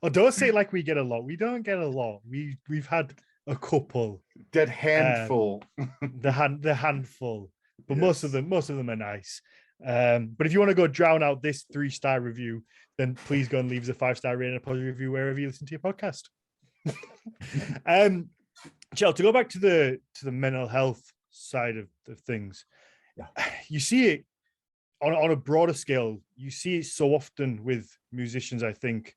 Oh, don't say like we get a lot. We don't get a lot. We've had a couple. That handful. The handful. But yes. most of them are nice. But if you want to go drown out this 3-star review, then please go and leave us a 5-star rating and a positive review wherever you listen to your podcast. Kjell, to go back to the mental health side of things, you see it on a broader scale. You see it so often with musicians, I think,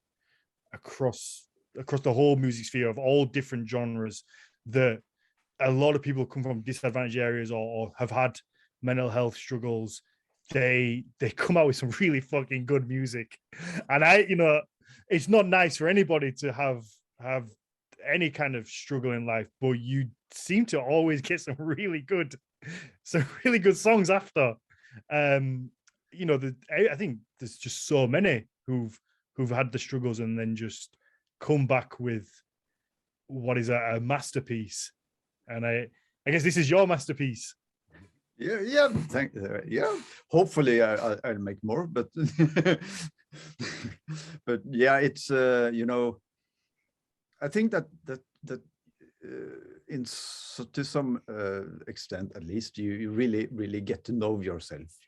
across the whole music sphere of all different genres, that a lot of people come from disadvantaged areas or have had mental health struggles. They come out with some really fucking good music, and it's not nice for anybody to have any kind of struggle in life, but you seem to always get some really good songs after. I think there's just so many who've had the struggles and then just come back with what is a masterpiece. And I guess this is your masterpiece. Yeah. Hopefully I'll make more, but but yeah, it's I think that to some extent, at least, you really get to know yourself,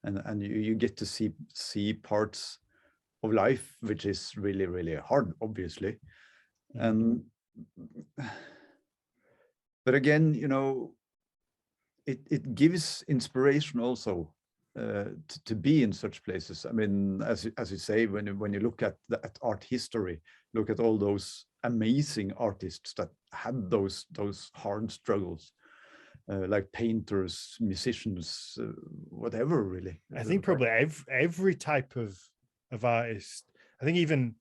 and you get to see parts of life which is really, really hard, obviously. And but again, it gives inspiration also to be in such places. I mean, as you say, when you look at art history, look at all those amazing artists that had those hard struggles, like painters, musicians, whatever, really. I think probably every type of artist. I think even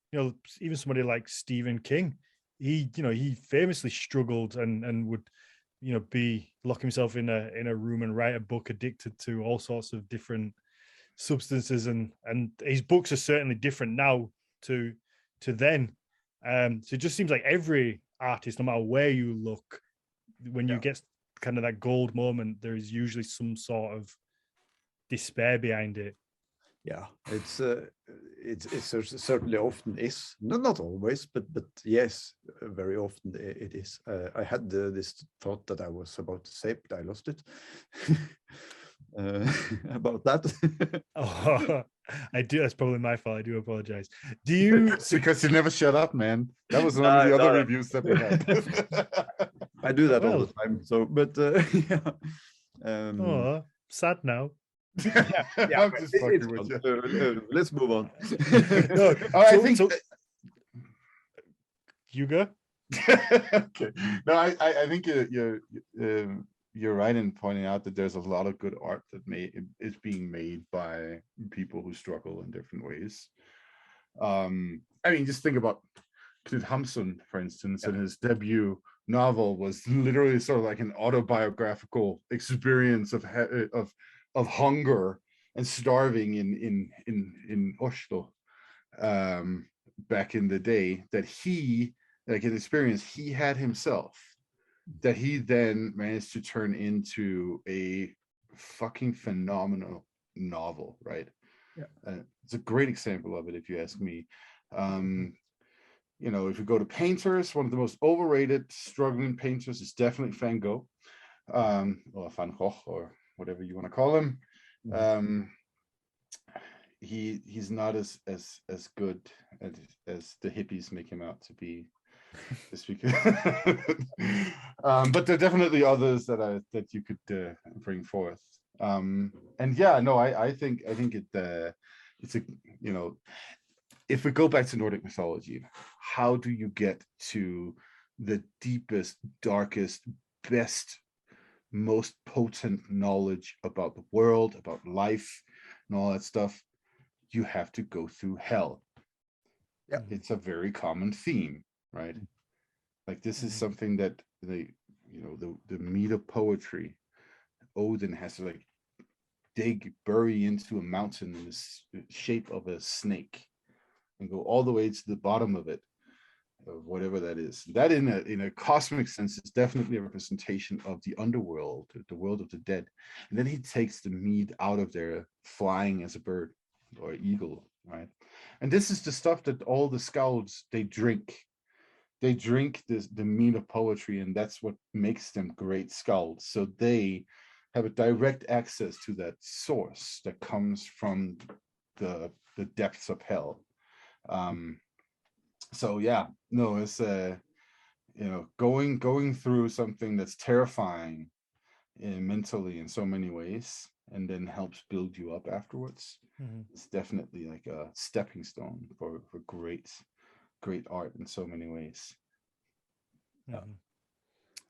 somebody like Stephen King, he famously struggled and would lock himself in a room and write a book, addicted to all sorts of different substances, and his books are certainly different now to then. So it just seems like every artist, no matter where you look, when you get kind of that gold moment, there is usually some sort of despair behind it. Yeah, it's certainly often is, not always, but yes, very often it is. I had this thought that I was about to say, but I lost it. About that. Oh, I do. That's probably my fault. I do apologize. Do you? Because you never shut up, man. That was one of the other reviews that we had. I do that all Well. the time. So, but yeah. Oh, sad now. Yeah, I'm just fucking with fun. you. Let's move on. No, I think you go. okay. No, I think you're right in pointing out that there's a lot of good art that is being made by people who struggle in different ways. I mean, just think about Knut Hamsun, for instance, and his debut novel was literally sort of like an autobiographical experience of hunger and starving in Oslo back in the day, that he, like an experience he had himself, that he then managed to turn into a fucking phenomenal novel, right? Yeah. It's a great example of it, if you ask me. You know, if you go to painters, one of the most overrated struggling painters is definitely Van Gogh, or Van Gogh, or whatever you want to call him. He's not as good as the hippies make him out to be. But there are definitely others that you could bring forth. And yeah, no, I think it's a, you know, if we go back to Nordic mythology, how do you get to the deepest, darkest, best, most potent knowledge about the world, about life, and all that stuff? You have to go through hell. Yeah, it's a very common theme, right? Like this is something that the meat of poetry. Odin has to like bury into a mountain in the shape of a snake and go all the way to the bottom of it, of whatever that is. That in a cosmic sense is definitely a representation of the underworld, the world of the dead. And then he takes the meat out of there, flying as a bird or eagle, right? And this is the stuff that all the scouts they drink. They drink the meat of poetry, and that's what makes them great scouts. So they have a direct access to that source that comes from the depths of hell. So yeah, no, it's going through something that's terrifying mentally in so many ways, and then helps build you up afterwards. It's definitely like a stepping stone for great art in so many ways.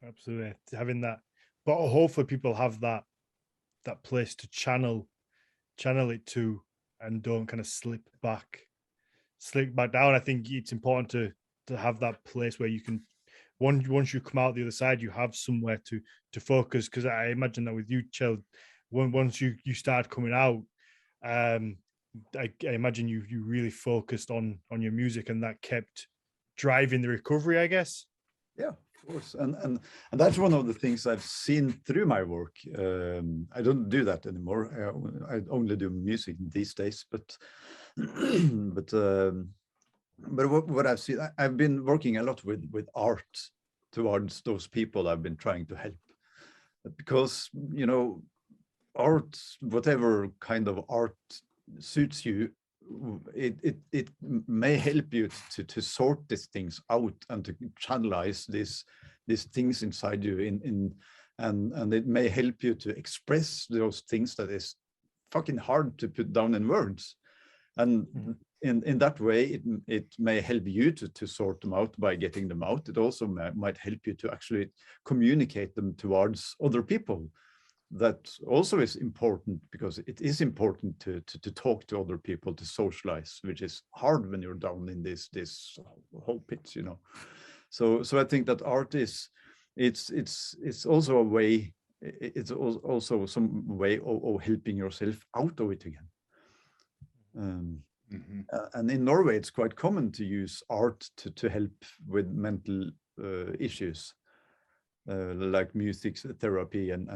Absolutely, having that, but hopefully people have that place to channel it to, and don't kind of slip back down. I think it's important to have that place where you can, once you come out the other side, you have somewhere to focus. Because I imagine that with you, Kjell, once you start coming out, I imagine you really focused on your music, and that kept driving the recovery, I guess. Yeah, of course, and that's one of the things I've seen through my work. I don't do that anymore. I only do music these days, but what I've seen, I've been working a lot with art towards those people I've been trying to help, because art, whatever kind of art suits you, it may help you to sort these things out and to channelize these things inside you and it may help you to express those things that is fucking hard to put down in words. And in that way, it may help you to sort them out by getting them out. It also might help you to actually communicate them towards other people. That also is important, because it is important to talk to other people, to socialize, which is hard when you're down in this whole pit, So I think that art it's also a way, it's also some way of helping yourself out of it again. And in Norway, it's quite common to use art to help with mental issues. like music therapy and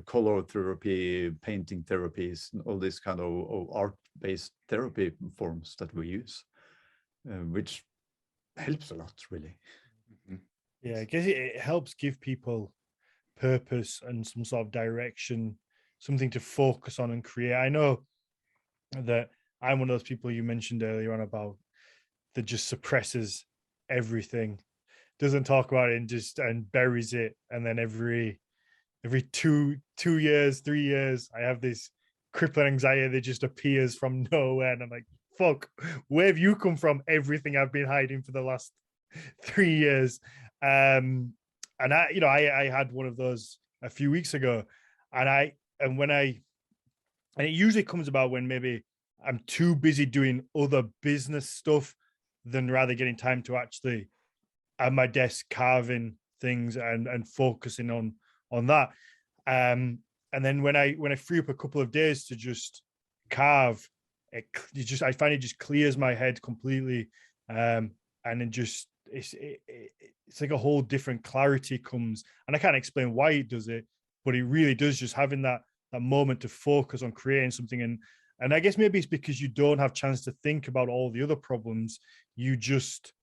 color therapy, painting therapies, and all these kind of art-based therapy forms that we use, which helps a lot, really. Yeah, I guess it helps give people purpose and some sort of direction, something to focus on and create. I know that I'm one of those people you mentioned earlier on about that just suppresses everything, doesn't talk about it and buries it, and then every 2 years, 3 years, I have this crippling anxiety that just appears from nowhere, and I'm like, fuck, where have you come from? Everything I've been hiding for the last 3 years. And I had one of those a few weeks ago, and it usually comes about when maybe I'm too busy doing other business stuff than rather getting time to actually at my desk carving things and focusing on that. And then when I free up a couple of days to just carve, I find it just clears my head completely, and it just it's like a whole different clarity comes, and I can't explain why it does it, but it really does, just having that moment to focus on creating something. And I guess maybe it's because you don't have chance to think about all the other problems. You just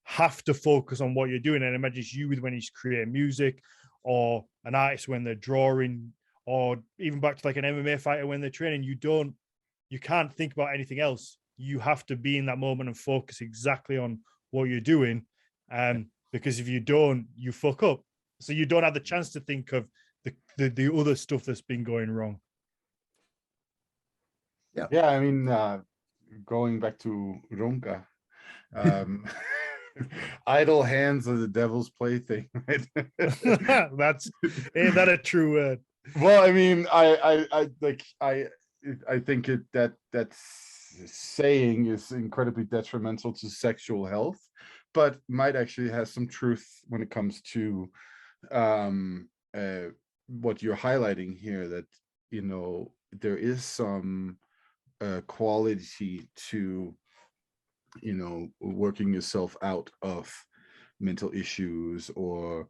have to focus on what you're doing. And imagine it's you when he's creating music, or an artist when they're drawing, or even back to like an MMA fighter when they're training. You can't think about anything else. You have to be in that moment and focus exactly on what you're doing. Because if you don't, you fuck up. So you don't have the chance to think of the other stuff that's been going wrong. Yeah, I mean, going back to Ronka, idle hands are the devil's plaything, right? Ain't that a true word? Well, I mean, I think that saying is incredibly detrimental to sexual health, but might actually have some truth when it comes to what you're highlighting here, that there is some quality to working yourself out of mental issues or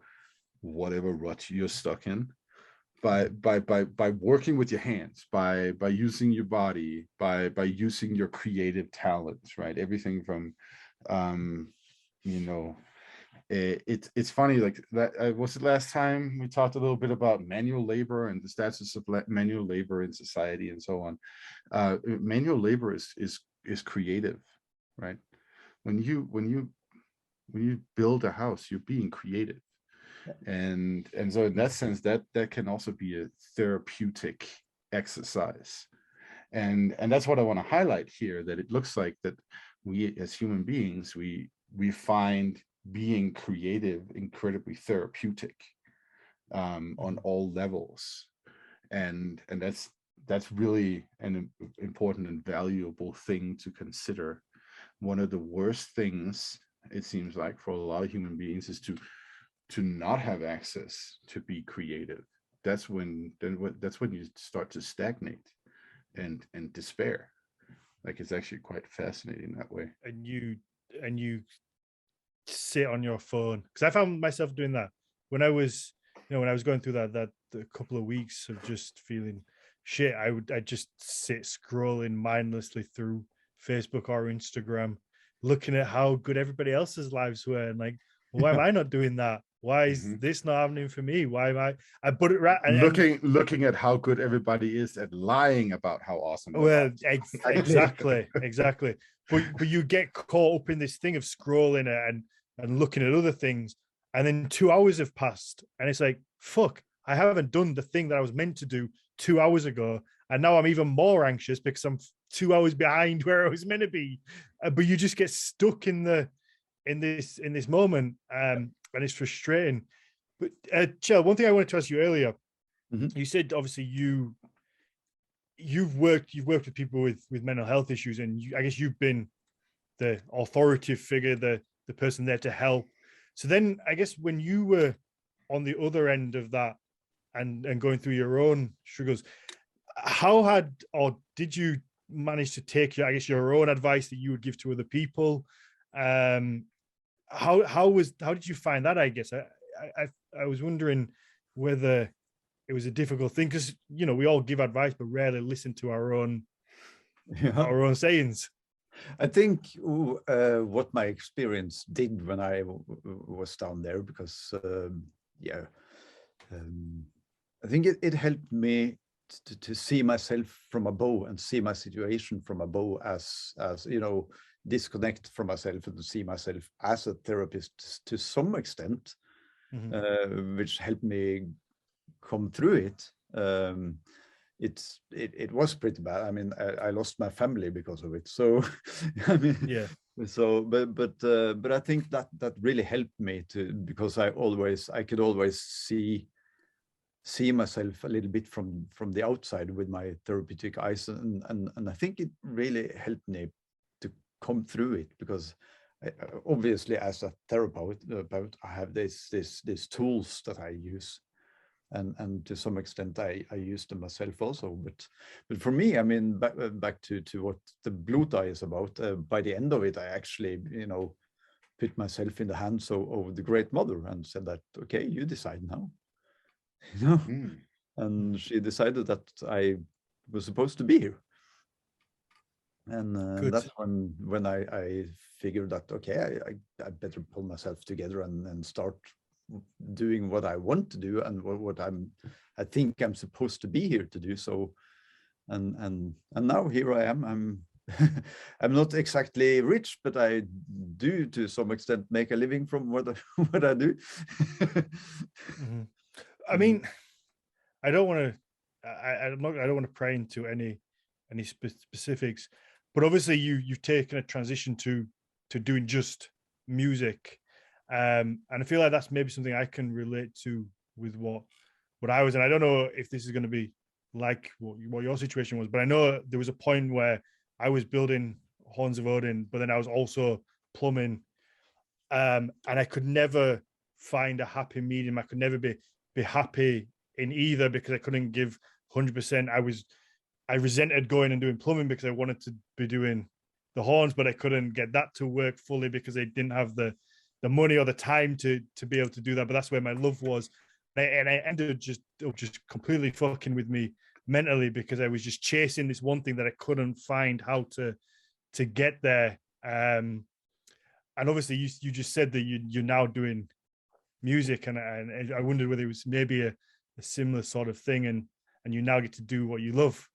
whatever rut you're stuck in by working with your hands, by using your body, by using your creative talents, right? Everything from it's funny, like that was it last time we talked a little bit about manual labor and the status of manual labor in society and so on. Manual labor is creative, right? When you build a house, you're being creative. And so in that sense, that can also be a therapeutic exercise. And that's what I want to highlight here, that it looks like that we as human beings, we find being creative incredibly therapeutic on all levels. And that's really an important and valuable thing to consider. One of the worst things, it seems like, for a lot of human beings is to not have access to be creative. That's when you start to stagnate and despair. Like, it's actually quite fascinating that way. And you sit on your phone, because I found myself doing that when I was going through that a couple of weeks of just feeling shit. I'd just sit scrolling mindlessly through Facebook or Instagram, looking at how good everybody else's lives were, and like, why am I not doing that? Why is this not happening for me? Why am I put it right? Looking at how good everybody is at lying about how awesome. Well, exactly. But you get caught up in this thing of scrolling and looking at other things, and then 2 hours have passed, and it's like, fuck, I haven't done the thing that I was meant to do 2 hours ago, and now I'm even more anxious because I'm 2 hours behind where I was meant to be. But you just get stuck in this moment, and it's frustrating. But Kjell, one thing I wanted to ask you earlier, you said obviously you've worked with people with mental health issues, and I guess you've been the authoritative figure, the person there to help. So then I guess when you were on the other end of that and going through your own struggles, how did you manage to take your own advice that you would give to other people? How did you find that? I guess I was wondering whether it was a difficult thing because we all give advice but rarely listen to our own sayings. I think what my experience did when I was down there, because I think it helped me to see myself from above and see my situation from above as disconnect from myself and to see myself as a therapist to some extent, which helped me come through it. It was pretty bad. I mean, I lost my family because of it. So, I mean, yeah. So, but I think that really helped me because I could always see myself a little bit from the outside with my therapeutic eyes, and I think it really helped me to come through it because obviously as a therapist, I have these tools that I use. And to some extent, I use them myself also. But for me, I mean, back to what the Blót is about. By the end of it, I actually, put myself in the hands of the Great Mother and said that, okay, you decide now. And she decided that I was supposed to be here. And that's when I figured that, okay, I better pull myself together and start doing what I want to do and what I think I'm supposed to be here to do. So and now here I am. I'm not exactly rich, but I do to some extent make a living from what I do. I mean, I don't want to pry into any specifics, but obviously you've taken a transition to doing just music. And I feel like that's maybe something I can relate to with what I was. And I don't know if this is going to be like what your situation was, but I know there was a point where I was building Horns of Odin, but then I was also plumbing. And I could never find a happy medium. I could never be happy in either because I couldn't give 100%. I resented going and doing plumbing because I wanted to be doing the horns, but I couldn't get that to work fully because I didn't have the money or the time to be able to do that. But that's where my love was. And I ended just completely fucking with me mentally because I was just chasing this one thing that I couldn't find how to get there. And obviously you just said that you're now doing music, and I wondered whether it was maybe a similar sort of thing, and you now get to do what you love.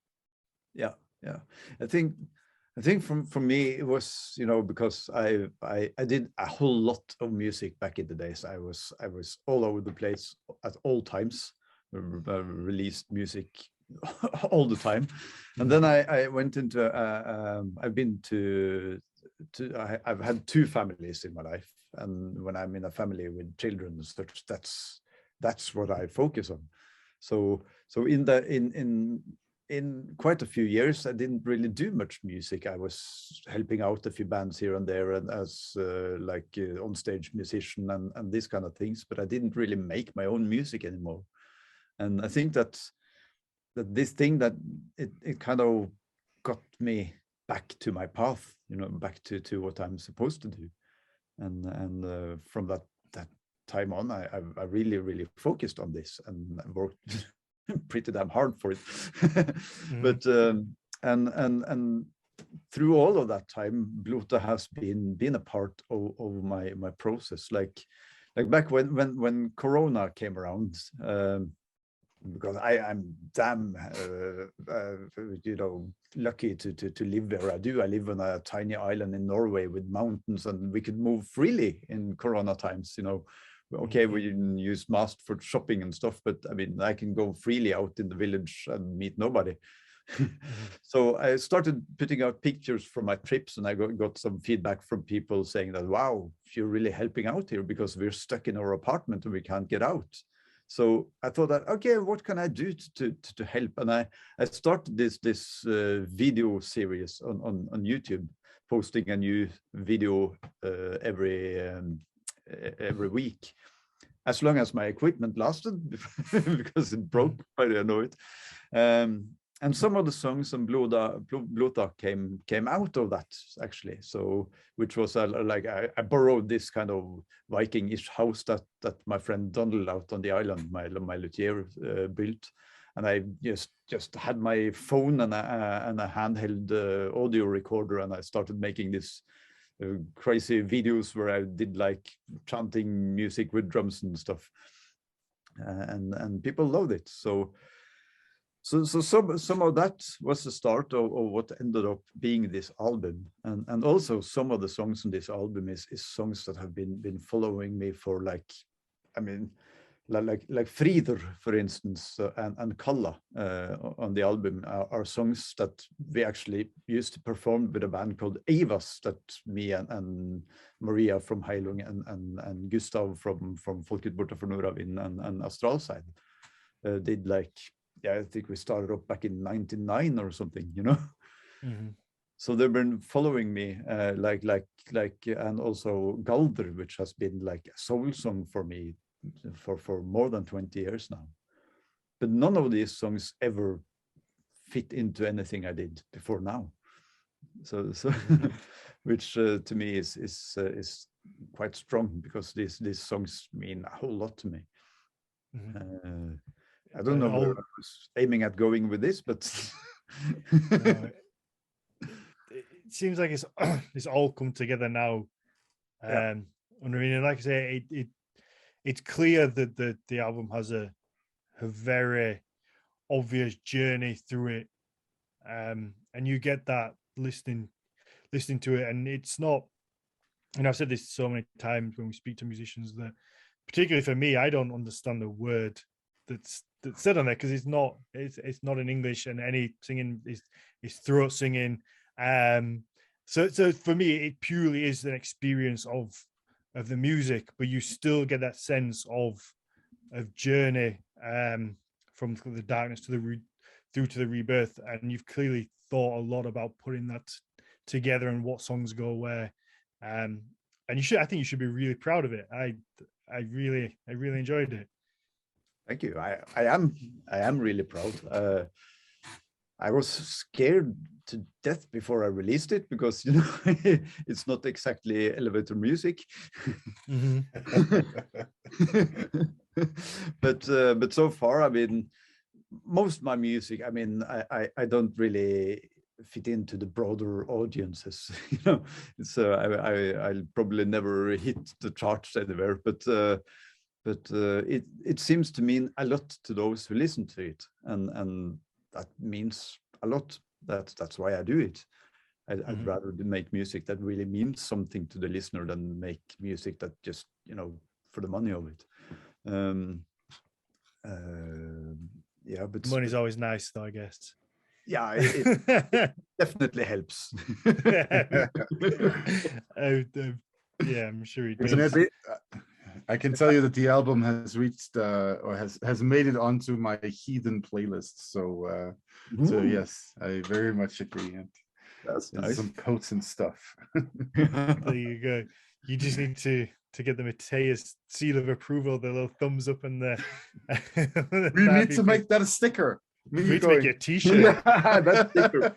Yeah. I think for me it was, because I did a whole lot of music back in the days. I was all over the place at all times, released music all the time, and then I went into I've had two families in my life, and when I'm in a family with children and such, that's what I focus on. So in quite a few years, I didn't really do much music. I was helping out a few bands here and there, and as on-stage musician and these kind of things, but I didn't really make my own music anymore. And I think that this thing that it kind of got me back to my path, back to what I'm supposed to do. And from that time on, I really, really focused on this and worked pretty damn hard for it. But and through all of that time, Blót has been a part of my process. Like back when Corona came around, because I'm damn lucky to live where I do. I live on a tiny island in Norway with mountains, and we could move freely in Corona times. Okay, we didn't use masks for shopping and stuff, but I mean, I can go freely out in the village and meet nobody. So I started putting out pictures from my trips, and I got some feedback from people saying that, wow, you're really helping out here because we're stuck in our apartment and we can't get out. So I thought that, okay, what can I do to help? And I started this video series on YouTube, posting a new video every week, as long as my equipment lasted, because it broke. I don't know it. and some of the songs on Blót came out of that actually. So which was like I borrowed this kind of Viking-ish house that my friend Donald out on the island, my luthier, built, and I just had my phone and a handheld audio recorder, and I started making this crazy videos where I did like chanting music with drums and stuff, and people loved it. So some of that was the start of what ended up being this album, and also some of the songs on this album is songs that have been following me for like, I mean, like Friður, for instance, and Kalla on the album are songs that we actually used to perform with a band called Evas, that me and Maria from Heilung and Gustav from Folket Borta for Nordavind and Astralside did, like, yeah, I think we started up back in '99 or something, you know. Mm-hmm. So they've been following me, like, and also Galder, which has been like a soul song for me for more than 20 years now. But none of these songs ever fit into anything I did before now. So which to me is quite strong, because these songs mean a whole lot to me. Mm-hmm. I don't know where I was aiming at going with this, but no, it seems like it's all come together now. Yeah. I mean, like I say, it's clear that the album has a very obvious journey through it, and you get that listening to it, and it's not. And I've said this so many times when we speak to musicians, that particularly for me, I don't understand the word that's said on there, because it's not in English, and any singing is throat singing. So for me, it purely is an experience of the music, but you still get that sense of journey, from the darkness through to the rebirth, and you've clearly thought a lot about putting that together and what songs go where, and I think you should be really proud of it. I really enjoyed it. Thank you. I am really proud. I was scared to death before I released it, because, you know, it's not exactly elevator music. Mm-hmm. But so far, I mean, most of my music, I mean, I don't really fit into the broader audiences, you know. So I'll probably never hit the charts anywhere, but it seems to mean a lot to those who listen to it, and that means a lot. That's why I do it. I'd rather make music that really means something to the listener than make music that just, you know, for the money of it. Yeah, but money's always nice, though, I guess. Yeah, it definitely helps. Yeah, I'm sure it does. Isn't it? I can tell you that the album has reached or has made it onto my heathen playlist. So so yes, I very much agree. That's nice. Some potent stuff. There you go. You just need to get the Mateus seal of approval, the little thumbs up, and the. We need to make that a sticker. We need to make a T-shirt. Yeah, that sticker.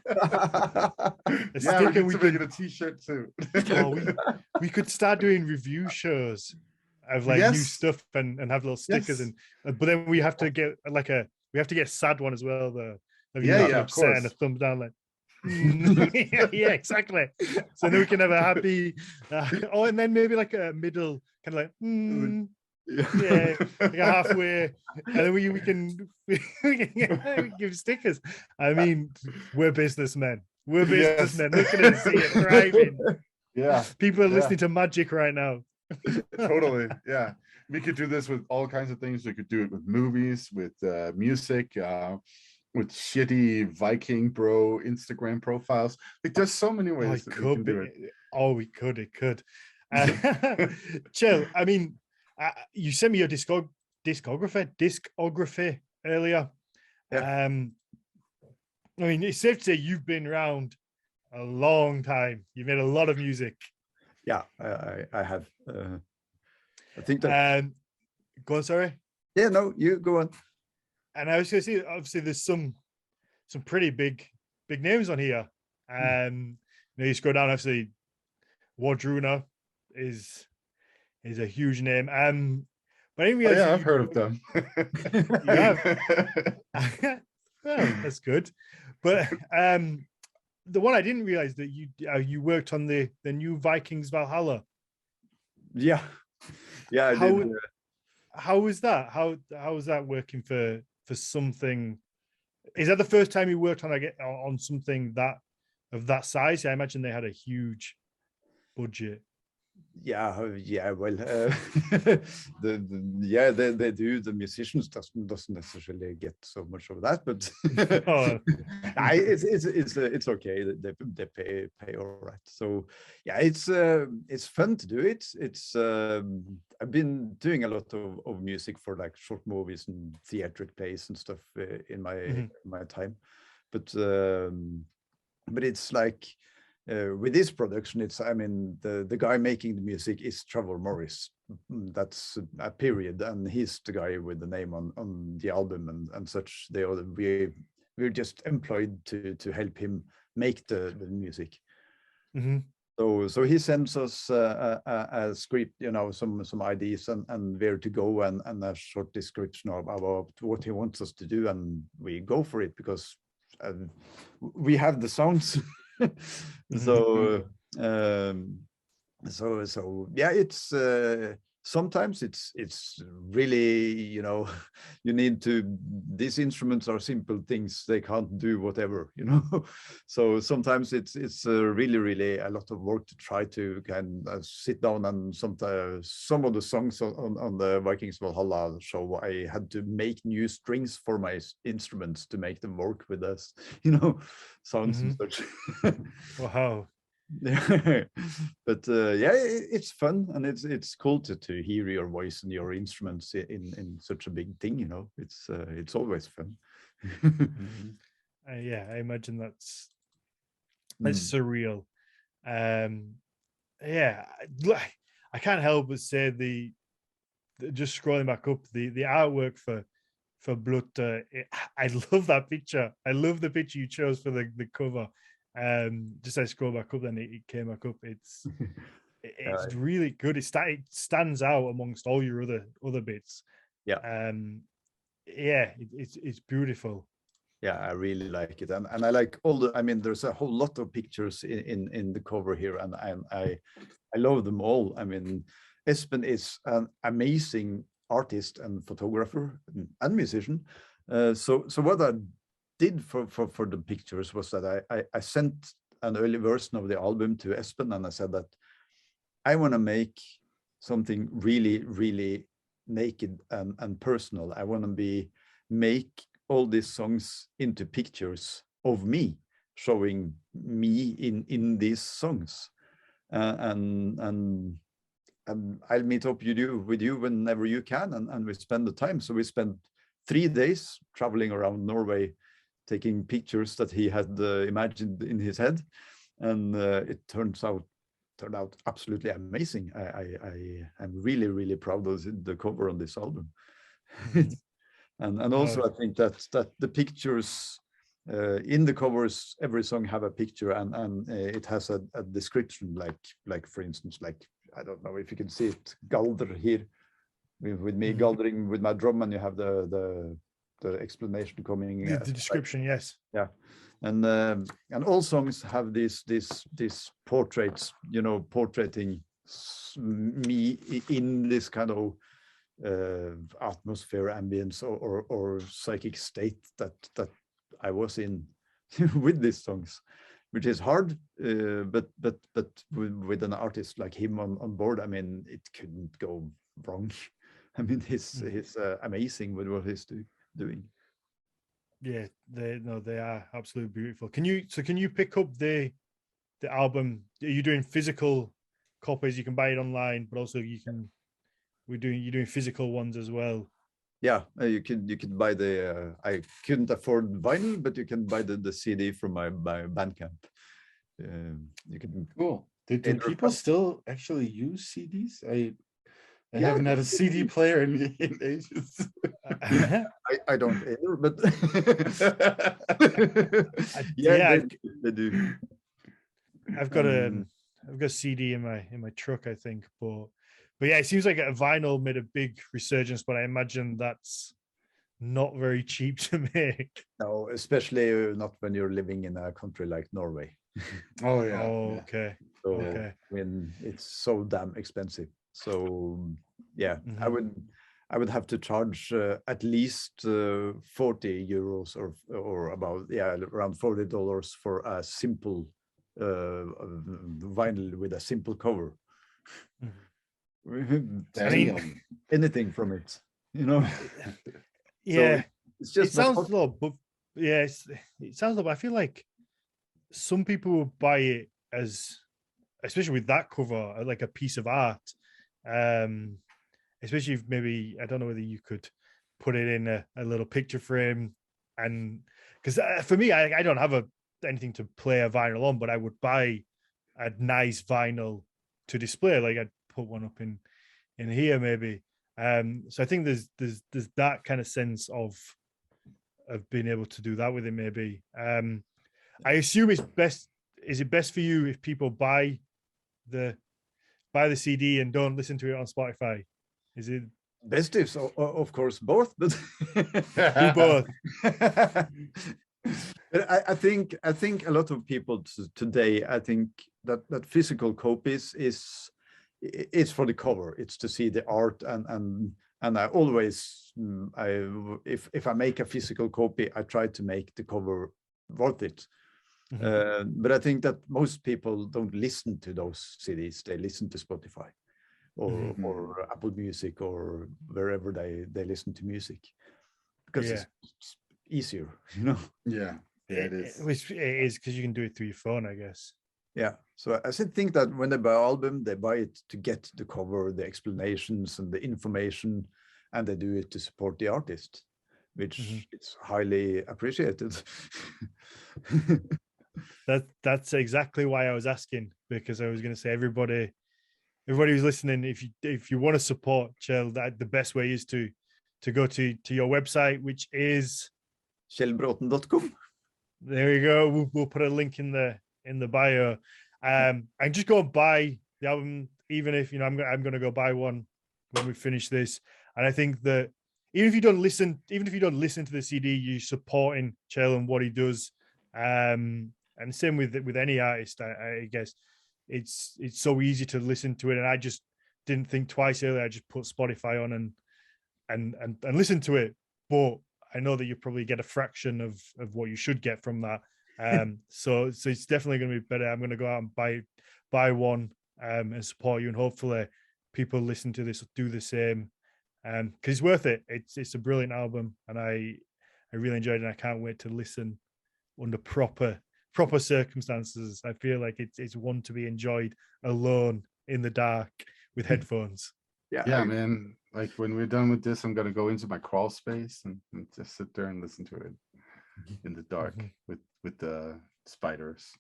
A sticker. We could make it a T-shirt too. We could start doing review shows of like new stuff and have little stickers, and but then we have to get a sad one as well, though. Of course. And a thumbs down, like. Yeah, exactly. So then we can have a happy and then maybe like a middle kind of like like a halfway, and then we can give stickers. I mean, we're businessmen. Look at us, see it thriving. Yeah, people are listening to magic right now. Totally. Yeah, we could do this with all kinds of things. We could do it with movies, with music, with shitty Viking bro Instagram profiles. Like, there's so many ways that we can do it. It could. Kjell, I mean, you sent me your discography earlier. Yeah. I mean, it's safe to say you've been around a long time. You've made a lot of music. Yeah, I have. I think that. Go on, sorry. Yeah, no, you go on. And I was going to say, obviously, there's some some pretty big names on here. You scroll down, obviously, Wardruna is a huge name. But I didn't realize I've heard of them. You have. Well, that's good. But the one I didn't realize that you worked on the new Vikings Valhalla. Yeah, I did. How was that? How was that working for something? Is that the first time you worked on something of that size? I imagine they had a huge budget. Yeah, well, they do. The musicians doesn't necessarily get so much of that, but it's okay. They pay all right. So yeah, it's fun to do it. It's I've been doing a lot of music for like short movies and theatric plays and stuff in my time, but it's like. With this production, the guy making the music is Trevor Morris. That's a period, and he's the guy with the name on the album and such. We're just employed to help him make the music. So he sends us a script, some ideas and where to go and a short description about what he wants us to do, and we go for it because we have the sounds. So yeah, it's sometimes it's really, you need to, these instruments are simple things, they can't do whatever, so sometimes it's really a lot of work to try to kind of sit down. And sometimes some of the songs on the Vikings Valhalla show, I had to make new strings for my instruments to make them work with us, sounds and such. Wow. But yeah, it's fun, and it's cool to hear your voice and your instruments in such a big thing. It's always fun. Yeah, I imagine that's surreal. Yeah, I can't help but say the just scrolling back up, the artwork for Blót. I love that picture. I love the picture you chose for the cover. Just I scroll back up, then it came back up. It's really good. It stands out amongst all your other bits. Yeah. Yeah, it's beautiful. Yeah, I really like it, and I like all the. There's a whole lot of pictures in the cover here, and I love them all. Espen is an amazing artist and photographer and musician. So what I did for the pictures was that I sent an early version of the album to Espen, and I said that I want to make something really naked and personal. I want to make all these songs into pictures of me, showing me in these songs, and I'll meet up with you whenever you can, and we spend the time. So we spent 3 days traveling around Norway, taking pictures that he had imagined in his head, and it turned out absolutely amazing. I'm really proud of the cover on this album. and also I think that the pictures in the covers, every song have a picture, and it has a description, like for instance, like, I don't know if you can see it, Galder here with me galdering with my drum, and you have the explanation coming, the description, yes. Yeah. And all songs have these portraits, portraiting me in this kind of atmosphere, ambience, or psychic state that I was in with these songs, which is hard, but with an artist like him on board, it couldn't go wrong. He's amazing with what he's doing. Yeah, they are absolutely beautiful. Can you pick up the album? Are you doing physical copies? You can buy it online, but also you're doing physical ones as well. Yeah, you can buy the. I couldn't afford vinyl, but you can buy the CD from my Bandcamp. You can. Cool. Do people still actually use CDs? I haven't had a CD player in ages. I don't either, but yeah, they do. I've got a CD in my truck, I think, but yeah, it seems like a vinyl made a big resurgence, but I imagine that's not very cheap to make. No, especially not when you're living in a country like Norway. Oh yeah. Oh, yeah. okay. So Okay. when it's so damn expensive. So yeah, Mhm. I would have to charge at least 40 euros or about around $40 for a simple vinyl with a simple cover. I mean, Anything from it, you know. yeah, So it's just it sounds not low, but yeah, it sounds low. But I feel like some people will buy it as, especially with that cover, like a piece of art. Especially if maybe I don't know whether you could put it in a little picture frame, and because for me, I don't have anything to play a vinyl on, but I would buy a nice vinyl to display. Like I'd put one up in here maybe. So I think there's that kind of sense of being able to do that with it maybe. I assume it's best. Is it best for you if people buy the CD and don't listen to it on Spotify? Is it best if so, of course both, but do both? But I think a lot of people today, I think that physical copies is it's for the cover. It's to see the art and I always if I make a physical copy, I try to make the cover worth it. But I think that most people don't listen to those CDs. They listen to Spotify or Apple Music or wherever they listen to music because it's easier, you know. Yeah, it is. It is because you can do it through your phone, I guess. Yeah, so I think that when they buy an album, they buy it to get the cover, the explanations, and the information, and they do it to support the artist, which is highly appreciated. That's exactly why I was asking, because I was going to say everybody who's listening, if you want to support Kjell, that the best way is to go to your website, which is Kjellbraaten.com. There we go. We'll put a link in the bio. And just go and buy the album, even if I'm going to go buy one when we finish this. And I think that even if you don't listen to the CD, you're supporting Kjell and what he does. And same with any artist, I guess. It's so easy to listen to it, and I just didn't think twice earlier. I just put Spotify on and listen to it. But I know that you probably get a fraction of what you should get from that. So it's definitely going to be better. I'm going to go out and buy one and support you, and hopefully people listen to this do the same. Because it's worth it. It's a brilliant album, and I really enjoyed it. And I can't wait to listen under proper circumstances. I feel like it's one to be enjoyed alone in the dark with headphones. Yeah, man. Like when we're done with this, I'm gonna go into my crawl space and just sit there and listen to it in the dark with the spiders.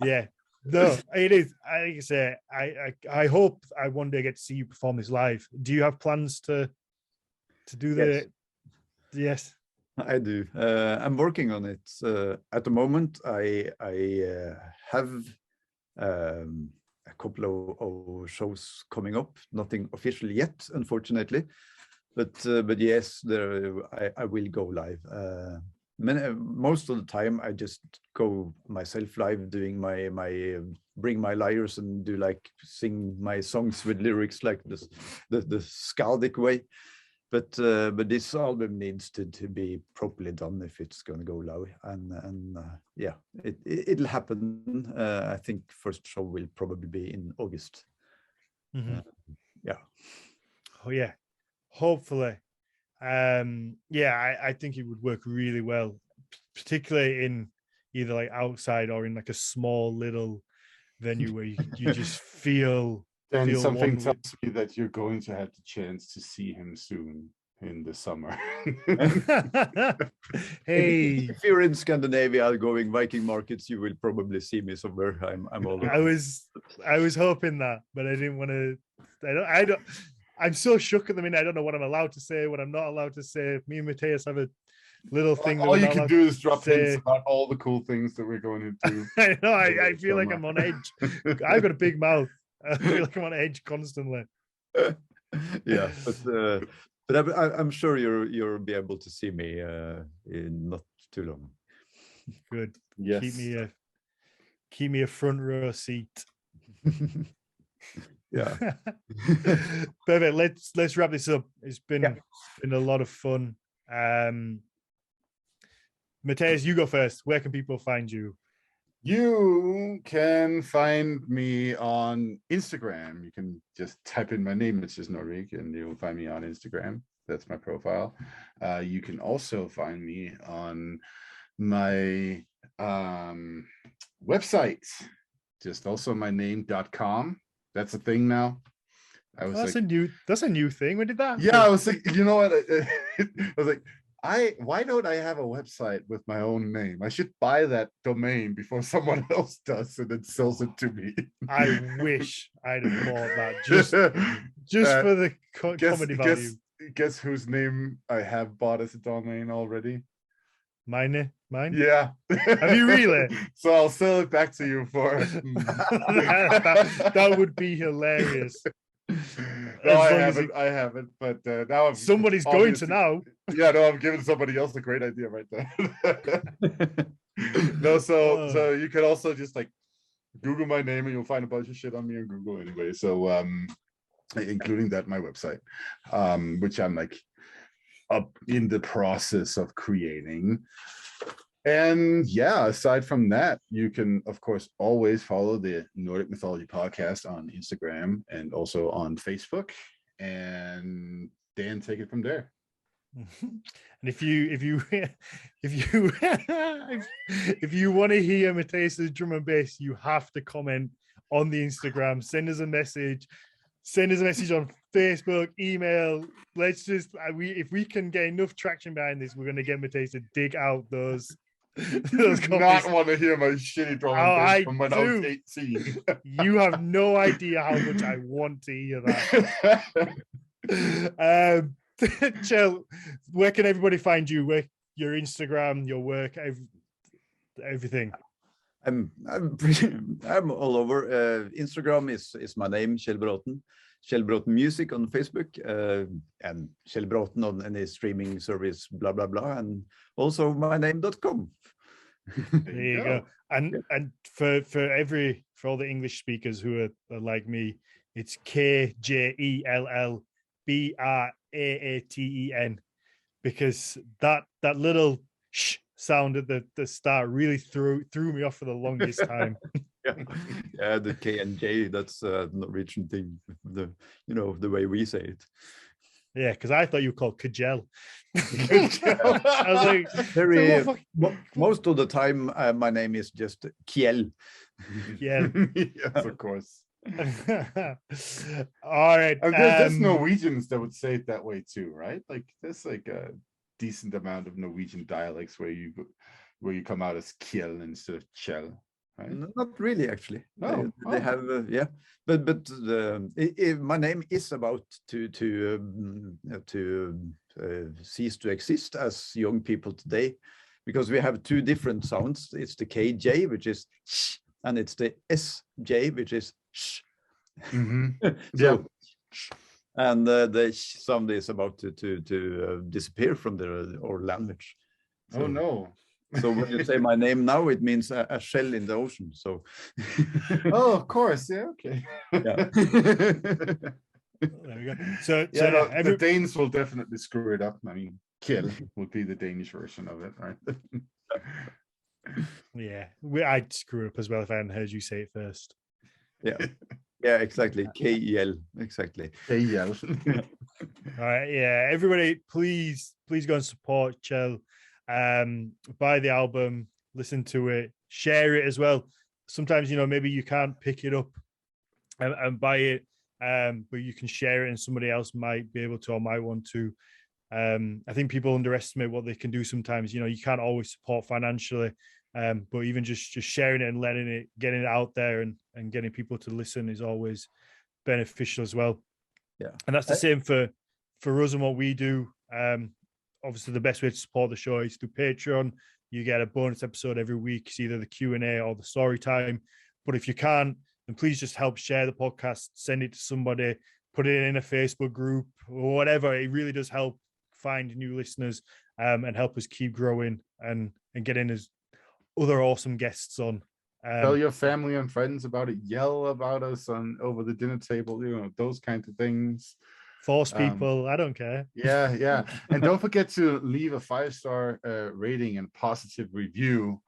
Yeah, no, it is. Like I say, I hope I one day get to see you perform this live. Do you have plans to do the? Yes, I do. I'm working on it. At the moment, I have a couple of shows coming up. Nothing official yet, unfortunately. But yes, I will go live. Most of the time, I just go myself live, doing my bring my lyres and do like sing my songs with lyrics like this, the Skaldic way. But this album needs to be properly done if it's going to go live, and yeah, it'll happen. I think first show will probably be in August. Yeah. Oh yeah, hopefully. Yeah, I think it would work really well, particularly in either like outside or in like a small little venue where you just feel And something one tells me that you're going to have the chance to see him soon. in the summer. Hey, if you're in Scandinavia going Viking markets, you will probably see me somewhere. I'm all I was hoping that, but I didn't want to. I don't. I'm so shook at the minute. I don't know what I'm allowed to say, what I'm not allowed to say. Me and Mateus have a little thing. All you can do is drop hints about all the cool things that we're going to do. I know. I feel like I'm on edge. I've got a big mouth. I feel like I'm on edge constantly. Yeah, but I'm sure you'll be able to see me in not too long. Good. Yes. Keep me a front row seat. Yeah. Perfect. Let's wrap this up. It's been a lot of fun. Mateus, you go first. Where can people find you? You can find me on Instagram. You can just type in my name, it's just Nordic, and you'll find me on Instagram. That's my profile. You can also find me on my website, just also my name.com. That's a thing now. That's a new thing. When did that? Yeah, I was like, you know what? I was like, why don't I have a website with my own name? I should buy that domain before someone else does and then sells it to me. I wish I'd have bought that just for the comedy value. Guess whose name I have bought as a domain already? Mine? Yeah. Have you really? So I'll sell it back to you for that would be hilarious. No, I haven't, but now somebody's going to now. Yeah, no, I'm giving somebody else a great idea right there. No, so you can also just like Google my name and you'll find a bunch of shit on me on Google anyway. So including that my website, which I'm like up in the process of creating. And yeah, aside from that, you can, of course, always follow the Nordic Mythology Podcast on Instagram and also on Facebook. And Dan, take it from there. And if you want to hear Mateus's drum and bass, you have to comment on the Instagram. Send us a message on Facebook, email. Let's just if we can get enough traction behind this, we're going to get Mateus to dig out those copies. Not want to hear my shitty drum and bass from when I was 18. You have no idea how much I want to hear that. Kjell, where can everybody find you? Where your Instagram, your work, everything? I'm all over. Instagram is my name, Kjell Braaten. Kjell Braaten Music on Facebook, and Kjell Braaten on any streaming service, blah blah blah, and also myname.com. There you go. And for all the English speakers who are like me, it's KJELLBRAATEN, because that little sh sound at the start really threw me off for the longest time. Yeah, the K and J, that's Norwegian thing, the way we say it. Yeah, because I thought you were called Kjell. I was like, most of the time my name is just Kjell. Yeah. Yes, of course. All right. There's Norwegians that would say it that way too, right? Like there's like a decent amount of Norwegian dialects where you come out as Kjell instead of Kjell. Right? Not really, actually. No, they have but my name is about to cease to exist as young people today, because we have two different sounds. It's the KJ, which is sh, and it's the SJ, which is sh. Mm-hmm. Yeah. And the sh sound is about to disappear from our language. So, oh no. So when you say my name now, it means a shell in the ocean. So, oh, of course, yeah, okay. Yeah. There we go. So the Danes will definitely screw it up. I mean, Kjell would be the Danish version of it, right? Yeah, I'd screw up as well if I hadn't heard you say it first. Yeah, exactly. KEL, exactly. KEL. All right, yeah. Everybody, please go and support Kjell. Buy the album, listen to it, share it as well. Sometimes, maybe you can't pick it up and buy it, but you can share it and somebody else might be able to or might want to. I think people underestimate what they can do sometimes. You can't always support financially, but even just sharing it and getting it out there and getting people to listen is always beneficial as well. Yeah. And that's the same for us and what we do. Obviously, the best way to support the show is through Patreon. You get a bonus episode every week. It's either the Q&A or the story time. But if you can't, then please just help share the podcast, send it to somebody, put it in a Facebook group or whatever. It really does help find new listeners and help us keep growing and getting as other awesome guests on. Tell your family and friends about it. Yell about us over the dinner table. Those kinds of things. Force people. I don't care. Yeah. And don't forget to leave a 5-star rating and positive review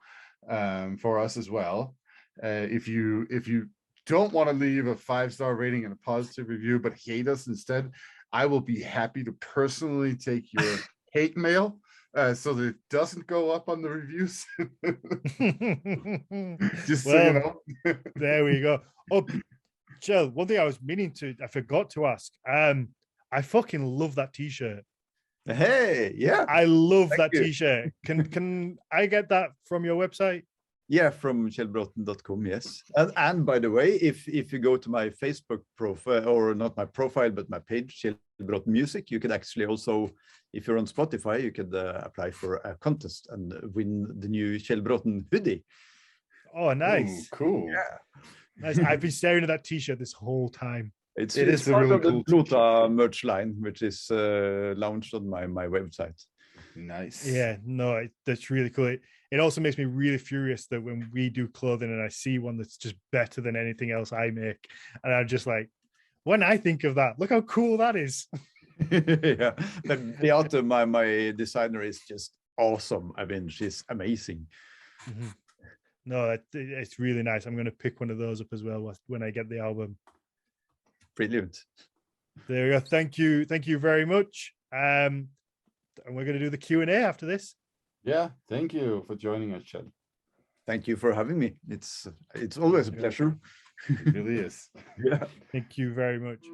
for us as well. If you don't want to leave a 5-star rating and a positive review, but hate us instead, I will be happy to personally take your hate mail so that it doesn't go up on the reviews. Just so you know. There we go. Oh, Kjell, one thing I forgot to ask. I fucking love that t-shirt. Hey, yeah. I love that t-shirt. Can I get that from your website? Yeah, from kjellbraaten.com, yes. And by the way, if you go to my Facebook profile, or not my profile, but my page, Kjell Braaten Music, you could actually also, if you're on Spotify, you could apply for a contest and win the new Kjell Braaten hoodie. Oh, nice. Ooh, cool. Yeah. Nice. I've been staring at that t-shirt this whole time. It's a part really of the cool Blót merch line, which is launched on my website. Nice. Yeah, no, that's really cool. It also makes me really furious that when we do clothing and I see one that's just better than anything else I make, and I'm just like, when I think of that, look how cool that is. Yeah, but Braaten, my designer, is just awesome. I mean, she's amazing. Mm-hmm. No, it's really nice. I'm going to pick one of those up as well when I get the album. Brilliant. There we go. Thank you very much. And we're going to do the Q&A after this. Yeah, thank you for joining us, Kjell. Thank you for having me. It's always a pleasure. It really is. Yeah. Thank you very much.